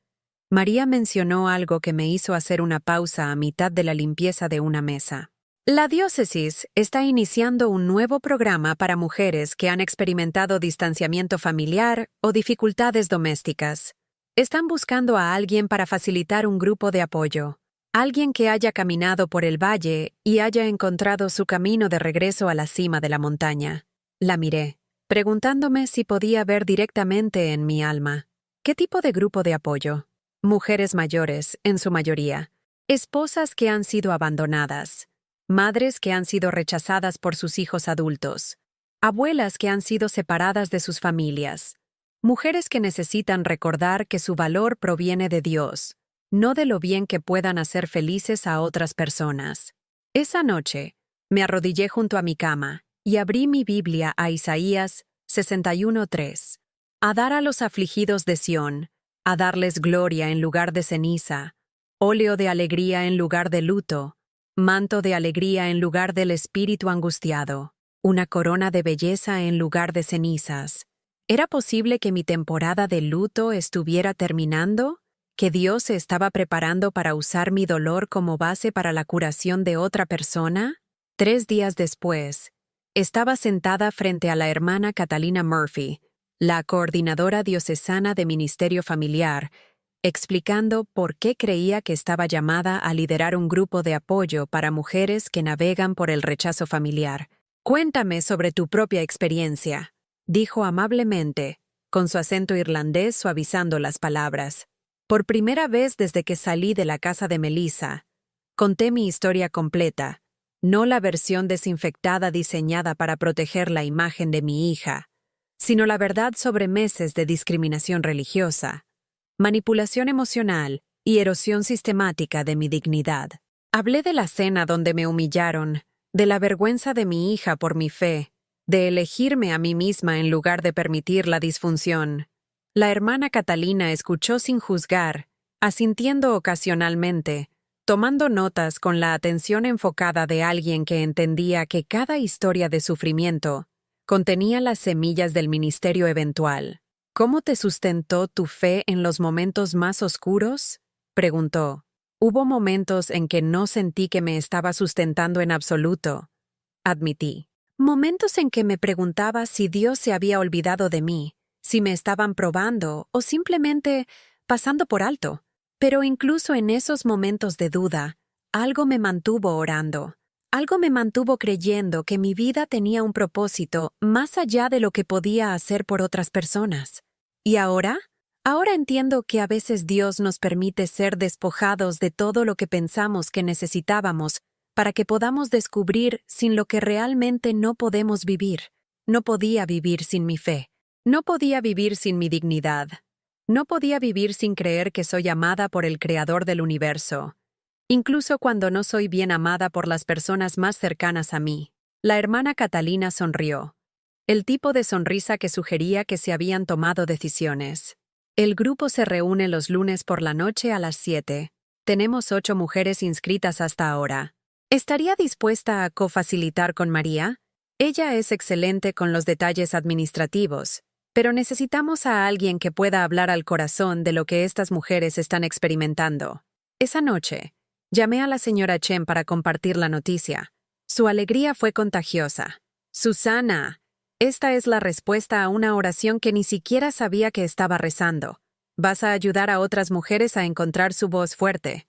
María mencionó algo que me hizo hacer una pausa a mitad de la limpieza de una mesa. La diócesis está iniciando un nuevo programa para mujeres que han experimentado distanciamiento familiar o dificultades domésticas. Están buscando a alguien para facilitar un grupo de apoyo. Alguien que haya caminado por el valle y haya encontrado su camino de regreso a la cima de la montaña. La miré, preguntándome si podía ver directamente en mi alma. ¿Qué tipo de grupo de apoyo? Mujeres mayores, en su mayoría. Esposas que han sido abandonadas. Madres que han sido rechazadas por sus hijos adultos. Abuelas que han sido separadas de sus familias. Mujeres que necesitan recordar que su valor proviene de Dios, no de lo bien que puedan hacer felices a otras personas. Esa noche, me arrodillé junto a mi cama y abrí mi Biblia a Isaías 61:3. A dar a los afligidos de Sión, a darles gloria en lugar de ceniza, óleo de alegría en lugar de luto, manto de alegría en lugar del espíritu angustiado, una corona de belleza en lugar de cenizas. ¿Era posible que mi temporada de luto estuviera terminando? ¿Que Dios se estaba preparando para usar mi dolor como base para la curación de otra persona? 3 días después, estaba sentada frente a la hermana Catalina Murphy, la coordinadora diocesana de Ministerio Familiar, explicando por qué creía que estaba llamada a liderar un grupo de apoyo para mujeres que navegan por el rechazo familiar. Cuéntame sobre tu propia experiencia, dijo amablemente, con su acento irlandés suavizando las palabras. Por primera vez desde que salí de la casa de Melissa, conté mi historia completa, no la versión desinfectada diseñada para proteger la imagen de mi hija, sino la verdad sobre meses de discriminación religiosa, manipulación emocional y erosión sistemática de mi dignidad. Hablé de la cena donde me humillaron, de la vergüenza de mi hija por mi fe, de elegirme a mí misma en lugar de permitir la disfunción. La hermana Catalina escuchó sin juzgar, asintiendo ocasionalmente, tomando notas con la atención enfocada de alguien que entendía que cada historia de sufrimiento contenía las semillas del ministerio eventual. ¿Cómo te sustentó tu fe en los momentos más oscuros? Preguntó. Hubo momentos en que no sentí que me estaba sustentando en absoluto, admití. Momentos en que me preguntaba si Dios se había olvidado de mí, si me estaban probando o simplemente pasando por alto. Pero incluso en esos momentos de duda, algo me mantuvo orando. Algo me mantuvo creyendo que mi vida tenía un propósito más allá de lo que podía hacer por otras personas. ¿Y ahora? Ahora entiendo que a veces Dios nos permite ser despojados de todo lo que pensamos que necesitábamos para que podamos descubrir sin lo que realmente no podemos vivir. No podía vivir sin mi fe. No podía vivir sin mi dignidad. No podía vivir sin creer que soy amada por el Creador del universo. Incluso cuando no soy bien amada por las personas más cercanas a mí. La hermana Catalina sonrió. El tipo de sonrisa que sugería que se habían tomado decisiones. El grupo se reúne los lunes por la noche a las 7. Tenemos 8 mujeres inscritas hasta ahora. ¿Estaría dispuesta a cofacilitar con María? Ella es excelente con los detalles administrativos, pero necesitamos a alguien que pueda hablar al corazón de lo que estas mujeres están experimentando. Esa noche, llamé a la señora Chen para compartir la noticia. Su alegría fue contagiosa. Susana, esta es la respuesta a una oración que ni siquiera sabía que estaba rezando. ¿Vas a ayudar a otras mujeres a encontrar su voz fuerte?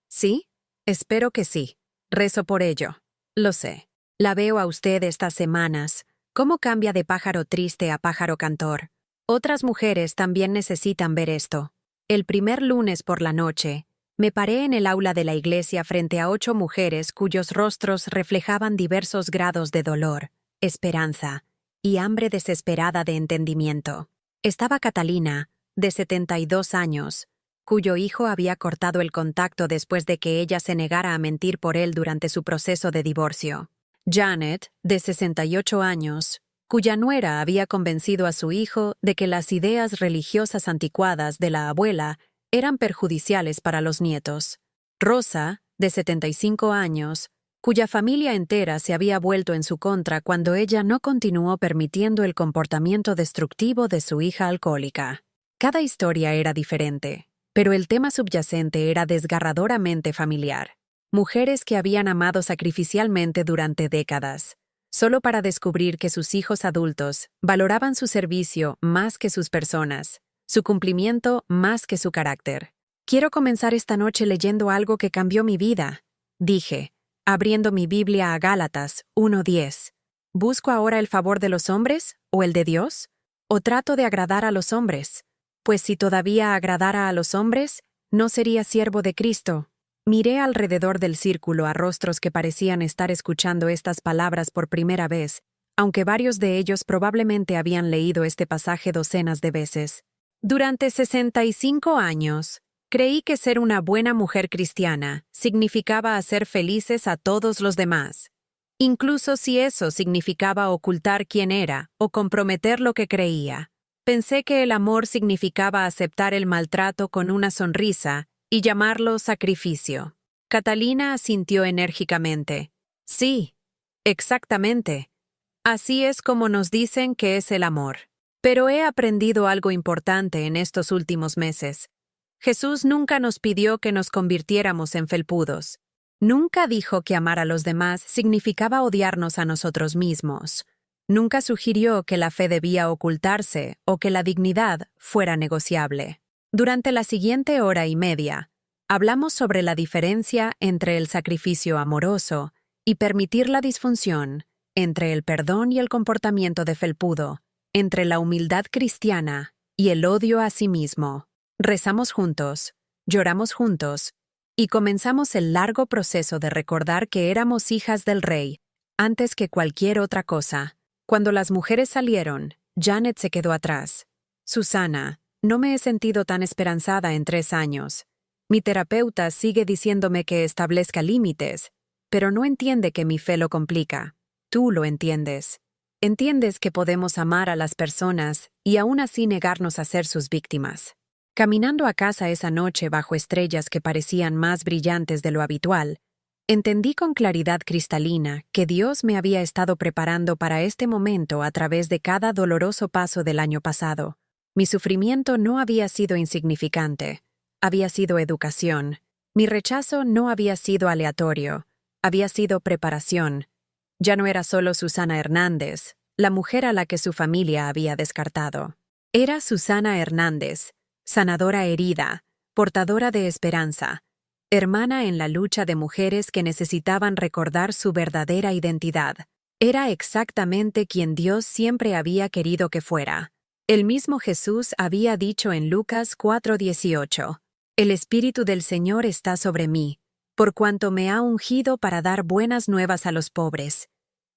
¿Sí? Espero que sí. Rezo por ello. Lo sé. La veo a usted estas semanas. ¿Cómo cambia de pájaro triste a pájaro cantor? Otras mujeres también necesitan ver esto. El primer lunes por la noche, Me paré en el aula de la iglesia frente a 8 mujeres cuyos rostros reflejaban diversos grados de dolor, esperanza y hambre desesperada de entendimiento. Estaba Catalina, de 72 años, cuyo hijo había cortado el contacto después de que ella se negara a mentir por él durante su proceso de divorcio. Janet, de 68 años, cuya nuera había convencido a su hijo de que las ideas religiosas anticuadas de la abuela eran perjudiciales para los nietos. Rosa, de 75 años, cuya familia entera se había vuelto en su contra cuando ella no continuó permitiendo el comportamiento destructivo de su hija alcohólica. Cada historia era diferente, pero el tema subyacente era desgarradoramente familiar. Mujeres que habían amado sacrificialmente durante décadas, solo para descubrir que sus hijos adultos valoraban su servicio más que sus personas, su cumplimiento más que su carácter. Quiero comenzar esta noche leyendo algo que cambió mi vida, dije, abriendo mi Biblia a Gálatas 1:10. ¿Busco ahora el favor de los hombres o el de Dios? ¿O trato de agradar a los hombres? Pues si todavía agradara a los hombres, no sería siervo de Cristo. Miré alrededor del círculo a rostros que parecían estar escuchando estas palabras por primera vez, aunque varios de ellos probablemente habían leído este pasaje docenas de veces. Durante 65 años, creí que ser una buena mujer cristiana significaba hacer felices a todos los demás, incluso si eso significaba ocultar quién era o comprometer lo que creía. Pensé que el amor significaba aceptar el maltrato con una sonrisa y llamarlo sacrificio. Catalina asintió enérgicamente. Sí, exactamente. Así es como nos dicen que es el amor. Pero he aprendido algo importante en estos últimos meses. Jesús nunca nos pidió que nos convirtiéramos en felpudos. Nunca dijo que amar a los demás significaba odiarnos a nosotros mismos. Nunca sugirió que la fe debía ocultarse o que la dignidad fuera negociable. Durante la siguiente hora y media, hablamos sobre la diferencia entre el sacrificio amoroso y permitir la disfunción, entre el perdón y el comportamiento de felpudo, entre la humildad cristiana y el odio a sí mismo. Rezamos juntos, lloramos juntos, y comenzamos el largo proceso de recordar que éramos hijas del Rey, antes que cualquier otra cosa. Cuando las mujeres salieron, Janet se quedó atrás. Susana, no me he sentido tan esperanzada en 3 años. Mi terapeuta sigue diciéndome que establezca límites, pero no entiende que mi fe lo complica. Tú lo entiendes. Entiendes que podemos amar a las personas y aún así negarnos a ser sus víctimas. Caminando a casa esa noche bajo estrellas que parecían más brillantes de lo habitual, entendí con claridad cristalina que Dios me había estado preparando para este momento a través de cada doloroso paso del año pasado. Mi sufrimiento no había sido insignificante, había sido educación. Mi rechazo no había sido aleatorio, había sido preparación. Ya no era solo Susana Hernández, la mujer a la que su familia había descartado. Era Susana Hernández, sanadora herida, portadora de esperanza, hermana en la lucha de mujeres que necesitaban recordar su verdadera identidad. Era exactamente quien Dios siempre había querido que fuera. El mismo Jesús había dicho en Lucas 4:18, «El Espíritu del Señor está sobre mí, por cuanto me ha ungido para dar buenas nuevas a los pobres.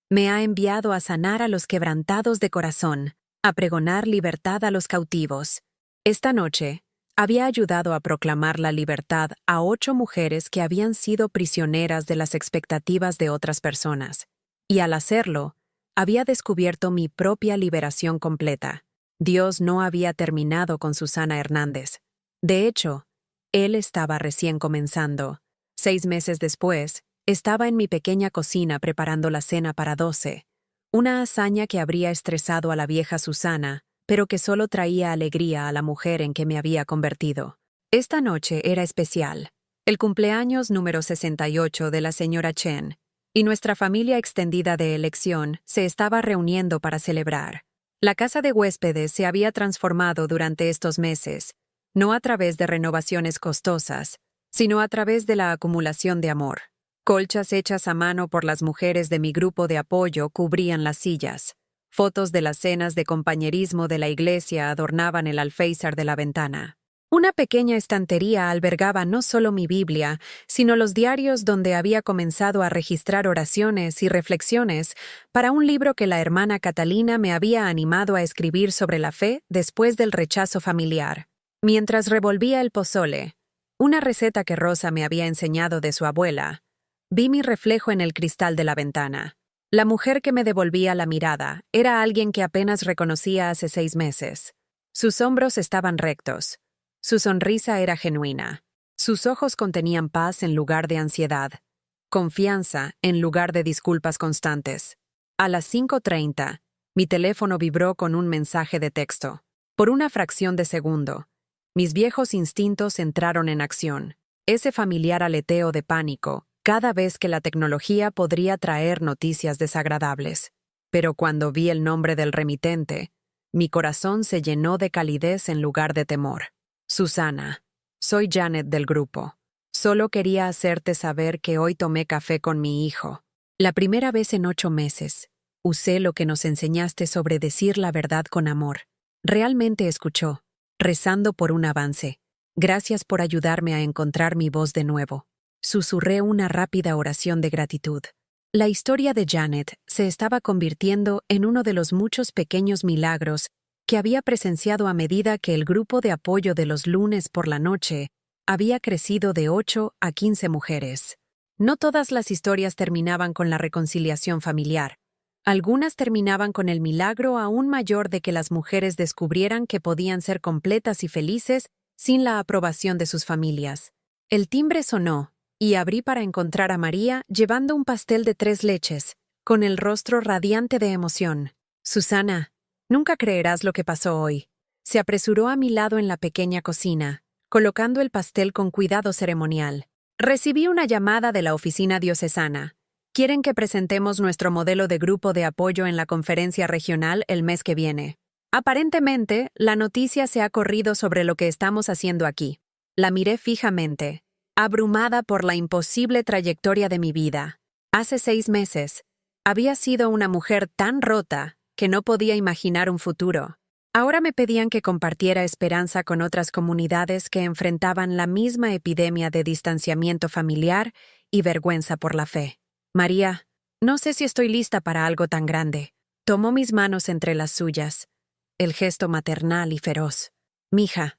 Me ha enviado a sanar a los quebrantados de corazón, a pregonar libertad a los cautivos». Esta noche, había ayudado a proclamar la libertad a 8 mujeres que habían sido prisioneras de las expectativas de otras personas. Y al hacerlo, había descubierto mi propia liberación completa. Dios no había terminado con Susana Hernández. De hecho, Él estaba recién comenzando. 6 meses después, estaba en mi pequeña cocina preparando la cena para 12, una hazaña que habría estresado a la vieja Susana, pero que solo traía alegría a la mujer en que me había convertido. Esta noche era especial, el cumpleaños número 68 de la señora Chen, y nuestra familia extendida de elección se estaba reuniendo para celebrar. La casa de huéspedes se había transformado durante estos meses, no a través de renovaciones costosas, sino a través de la acumulación de amor. Colchas hechas a mano por las mujeres de mi grupo de apoyo cubrían las sillas. Fotos de las cenas de compañerismo de la iglesia adornaban el alféizar de la ventana. Una pequeña estantería albergaba no solo mi Biblia, sino los diarios donde había comenzado a registrar oraciones y reflexiones para un libro que la hermana Catalina me había animado a escribir sobre la fe después del rechazo familiar. Mientras revolvía el pozole, una receta que Rosa me había enseñado de su abuela, vi mi reflejo en el cristal de la ventana. La mujer que me devolvía la mirada era alguien que apenas reconocía hace 6 meses. Sus hombros estaban rectos. Su sonrisa era genuina. Sus ojos contenían paz en lugar de ansiedad, confianza en lugar de disculpas constantes. A las 5:30, mi teléfono vibró con un mensaje de texto. Por una fracción de segundo, mis viejos instintos entraron en acción. Ese familiar aleteo de pánico, cada vez que la tecnología podría traer noticias desagradables. Pero cuando vi el nombre del remitente, mi corazón se llenó de calidez en lugar de temor. Susana, soy Janet del grupo. Solo quería hacerte saber que hoy tomé café con mi hijo. La primera vez en 8 meses. Usé lo que nos enseñaste sobre decir la verdad con amor. Realmente escuchó, rezando por un avance. Gracias por ayudarme a encontrar mi voz de nuevo. Susurré una rápida oración de gratitud. La historia de Janet se estaba convirtiendo en uno de los muchos pequeños milagros que había presenciado a medida que el grupo de apoyo de los lunes por la noche había crecido de 8 a 15 mujeres. No todas las historias terminaban con la reconciliación familiar. Algunas terminaban con el milagro aún mayor de que las mujeres descubrieran que podían ser completas y felices sin la aprobación de sus familias. El timbre sonó, y abrí para encontrar a María llevando un pastel de 3 leches, con el rostro radiante de emoción. Susana, nunca creerás lo que pasó hoy. Se apresuró a mi lado en la pequeña cocina, colocando el pastel con cuidado ceremonial. Recibí una llamada de la oficina diocesana. Quieren que presentemos nuestro modelo de grupo de apoyo en la conferencia regional el mes que viene. Aparentemente, la noticia se ha corrido sobre lo que estamos haciendo aquí. La miré fijamente, abrumada por la imposible trayectoria de mi vida. Hace 6 meses, había sido una mujer tan rota que no podía imaginar un futuro. Ahora me pedían que compartiera esperanza con otras comunidades que enfrentaban la misma epidemia de distanciamiento familiar y vergüenza por la fe. María, no sé si estoy lista para algo tan grande. Tomó mis manos entre las suyas, el gesto maternal y feroz. Mija,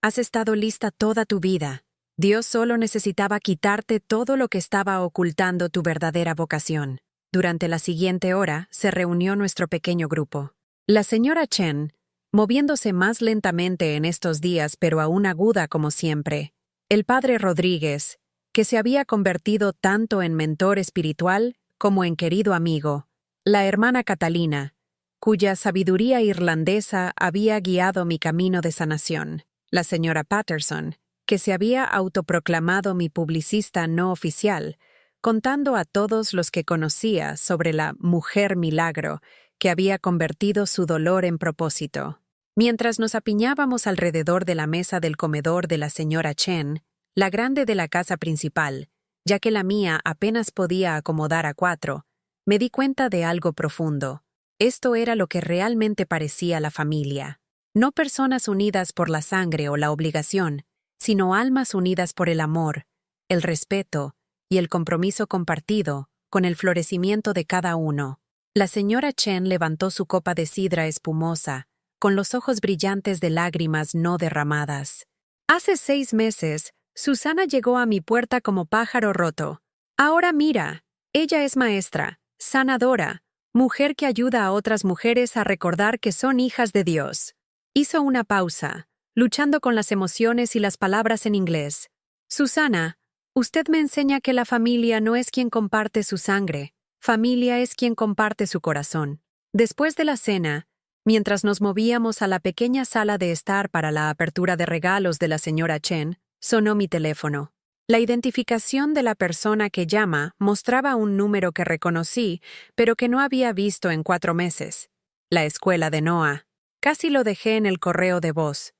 has estado lista toda tu vida. Dios solo necesitaba quitarte todo lo que estaba ocultando tu verdadera vocación. Durante la siguiente hora se reunió nuestro pequeño grupo. La señora Chen, moviéndose más lentamente en estos días pero aún aguda como siempre. El padre Rodríguez, que se había convertido tanto en mentor espiritual como en querido amigo. La hermana Catalina, cuya sabiduría irlandesa había guiado mi camino de sanación. La señora Patterson, que se había autoproclamado mi publicista no oficial, contando a todos los que conocía sobre la mujer milagro que había convertido su dolor en propósito. Mientras nos apiñábamos alrededor de la mesa del comedor de la señora Chen, la grande de la casa principal, ya que la mía apenas podía acomodar a 4, me di cuenta de algo profundo. Esto era lo que realmente parecía la familia. No personas unidas por la sangre o la obligación, sino almas unidas por el amor, el respeto y el compromiso compartido con el florecimiento de cada uno. La señora Chen levantó su copa de sidra espumosa, con los ojos brillantes de lágrimas no derramadas. Hace 6 meses, Susana llegó a mi puerta como pájaro roto. Ahora mira, ella es maestra, sanadora, mujer que ayuda a otras mujeres a recordar que son hijas de Dios. Hizo una pausa, luchando con las emociones y las palabras en inglés. Susana, usted me enseña que la familia no es quien comparte su sangre, familia es quien comparte su corazón. Después de la cena, mientras nos movíamos a la pequeña sala de estar para la apertura de regalos de la señora Chen, sonó mi teléfono. La identificación de la persona que llama mostraba un número que reconocí, pero que no había visto en 4 meses. La escuela de Noah. Casi lo dejé en el correo de voz.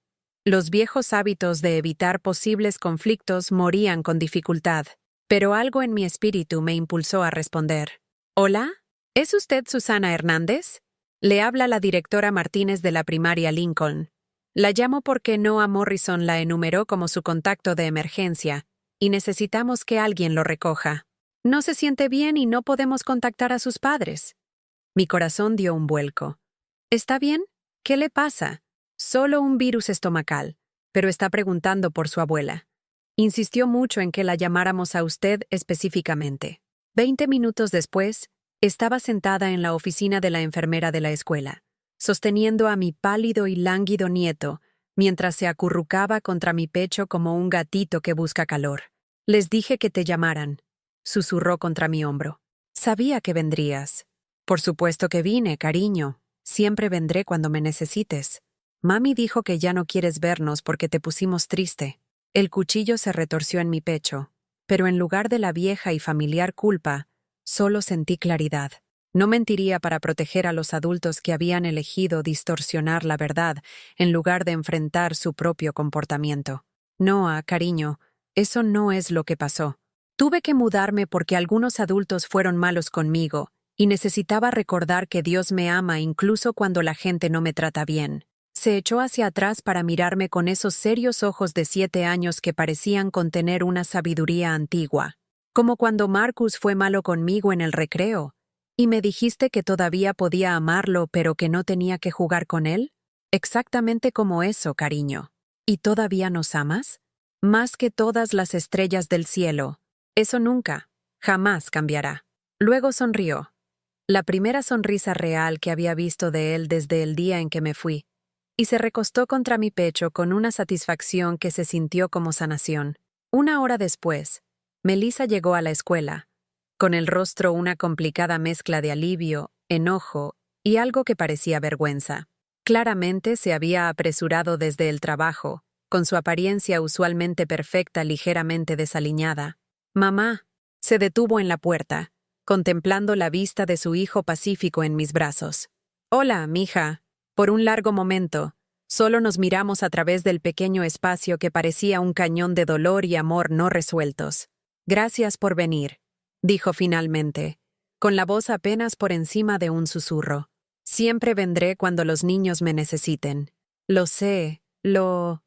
Los viejos hábitos de evitar posibles conflictos morían con dificultad, pero algo en mi espíritu me impulsó a responder. ¿Hola? ¿Es usted Susana Hernández? Le habla la directora Martínez de la primaria Lincoln. La llamo porque Noah Morrison la enumeró como su contacto de emergencia y necesitamos que alguien lo recoja. No se siente bien y no podemos contactar a sus padres. Mi corazón dio un vuelco. ¿Está bien? ¿Qué le pasa? Solo un virus estomacal, pero está preguntando por su abuela. Insistió mucho en que la llamáramos a usted específicamente. 20 minutos después, estaba sentada en la oficina de la enfermera de la escuela, sosteniendo a mi pálido y lánguido nieto, mientras se acurrucaba contra mi pecho como un gatito que busca calor. Les dije que te llamaran, susurró contra mi hombro. Sabía que vendrías. Por supuesto que vine, cariño. Siempre vendré cuando me necesites. Mami dijo que ya no quieres vernos porque te pusimos triste. El cuchillo se retorció en mi pecho, pero en lugar de la vieja y familiar culpa, solo sentí claridad. No mentiría para proteger a los adultos que habían elegido distorsionar la verdad en lugar de enfrentar su propio comportamiento. Noah, cariño, eso no es lo que pasó. Tuve que mudarme porque algunos adultos fueron malos conmigo y necesitaba recordar que Dios me ama incluso cuando la gente no me trata bien. Se echó hacia atrás para mirarme con esos serios ojos de 7 años que parecían contener una sabiduría antigua. Como cuando Marcus fue malo conmigo en el recreo, y me dijiste que todavía podía amarlo pero que no tenía que jugar con él. Exactamente como eso, cariño. ¿Y todavía nos amas? Más que todas las estrellas del cielo. Eso nunca, jamás cambiará. Luego sonrió. La primera sonrisa real que había visto de él desde el día en que me fui, y se recostó contra mi pecho con una satisfacción que se sintió como sanación. 1 hora después, Melissa llegó a la escuela, con el rostro una complicada mezcla de alivio, enojo y algo que parecía vergüenza. Claramente se había apresurado desde el trabajo, con su apariencia usualmente perfecta ligeramente desaliñada. Mamá, se detuvo en la puerta, contemplando la vista de su hijo pacífico en mis brazos. Hola, mija. Por un largo momento, solo nos miramos a través del pequeño espacio que parecía un cañón de dolor y amor no resueltos. Gracias por venir, dijo finalmente, con la voz apenas por encima de un susurro. Siempre vendré cuando los niños me necesiten. Lo sé, lo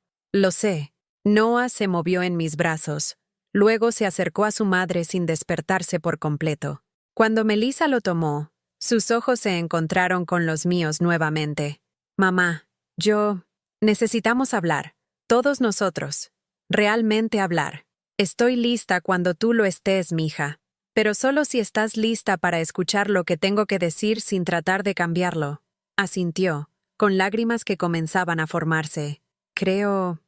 sé. Noah se movió en mis brazos. Luego se acercó a su madre sin despertarse por completo. Cuando Melissa lo tomó, sus ojos se encontraron con los míos nuevamente. Mamá, necesitamos hablar. Todos nosotros. Realmente hablar. Estoy lista cuando tú lo estés, mija. Pero solo si estás lista para escuchar lo que tengo que decir sin tratar de cambiarlo. Asintió, con lágrimas que comenzaban a formarse. Creo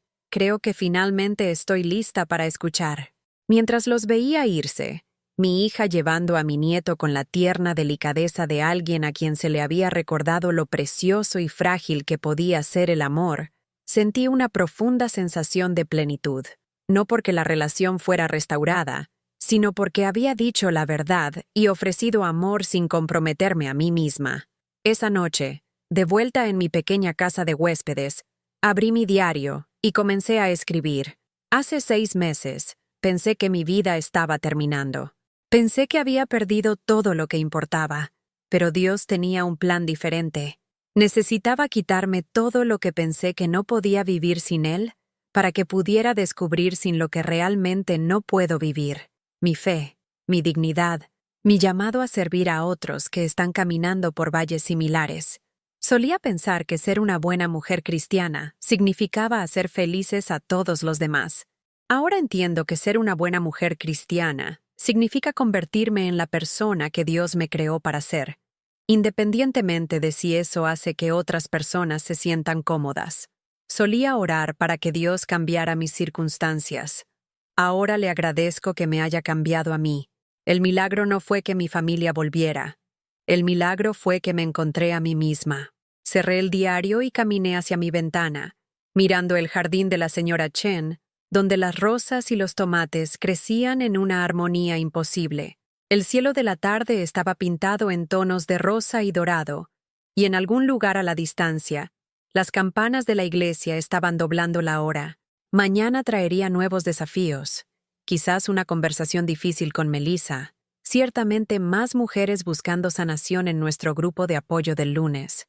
que finalmente estoy lista para escuchar. Mientras los veía irse, mi hija llevando a mi nieto con la tierna delicadeza de alguien a quien se le había recordado lo precioso y frágil que podía ser el amor, sentí una profunda sensación de plenitud. No porque la relación fuera restaurada, sino porque había dicho la verdad y ofrecido amor sin comprometerme a mí misma. Esa noche, de vuelta en mi pequeña casa de huéspedes, abrí mi diario y comencé a escribir. Hace 6 meses, pensé que mi vida estaba terminando. Pensé que había perdido todo lo que importaba, pero Dios tenía un plan diferente. Necesitaba quitarme todo lo que pensé que no podía vivir sin Él, para que pudiera descubrir sin lo que realmente no puedo vivir. Mi fe, mi dignidad, mi llamado a servir a otros que están caminando por valles similares. Solía pensar que ser una buena mujer cristiana significaba hacer felices a todos los demás. Ahora entiendo que ser una buena mujer cristiana significa convertirme en la persona que Dios me creó para ser, independientemente de si eso hace que otras personas se sientan cómodas. Solía orar para que Dios cambiara mis circunstancias. Ahora le agradezco que me haya cambiado a mí. El milagro no fue que mi familia volviera. El milagro fue que me encontré a mí misma. Cerré el diario y caminé hacia mi ventana, mirando el jardín de la señora Chen, donde las rosas y los tomates crecían en una armonía imposible. El cielo de la tarde estaba pintado en tonos de rosa y dorado, y en algún lugar a la distancia, las campanas de la iglesia estaban doblando la hora. Mañana traería nuevos desafíos, quizás una conversación difícil con Melissa, ciertamente más mujeres buscando sanación en nuestro grupo de apoyo del lunes.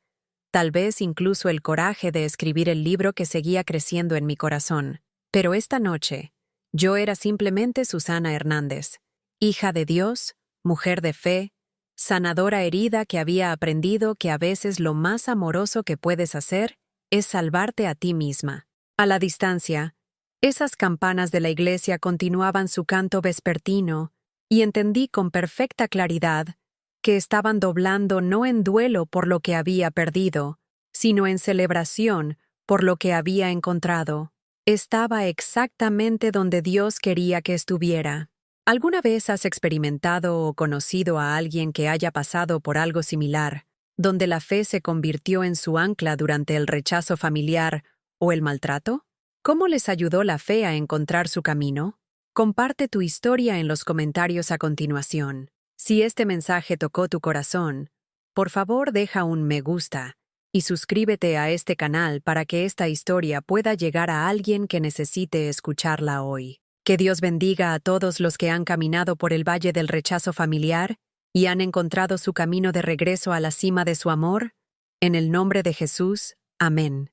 tal vez incluso el coraje de escribir el libro que seguía creciendo en mi corazón. Pero esta noche, yo era simplemente Susana Hernández, hija de Dios, mujer de fe, sanadora herida que había aprendido que a veces lo más amoroso que puedes hacer es salvarte a ti misma. A la distancia, esas campanas de la iglesia continuaban su canto vespertino y entendí con perfecta claridad que estaban doblando no en duelo por lo que había perdido, sino en celebración por lo que había encontrado. Estaba exactamente donde Dios quería que estuviera. ¿Alguna vez has experimentado o conocido a alguien que haya pasado por algo similar, donde la fe se convirtió en su ancla durante el rechazo familiar o el maltrato? ¿Cómo les ayudó la fe a encontrar su camino? Comparte tu historia en los comentarios a continuación. Si este mensaje tocó tu corazón, por favor deja un me gusta y suscríbete a este canal para que esta historia pueda llegar a alguien que necesite escucharla hoy. Que Dios bendiga a todos los que han caminado por el valle del rechazo familiar y han encontrado su camino de regreso a la cima de su amor. En el nombre de Jesús, amén.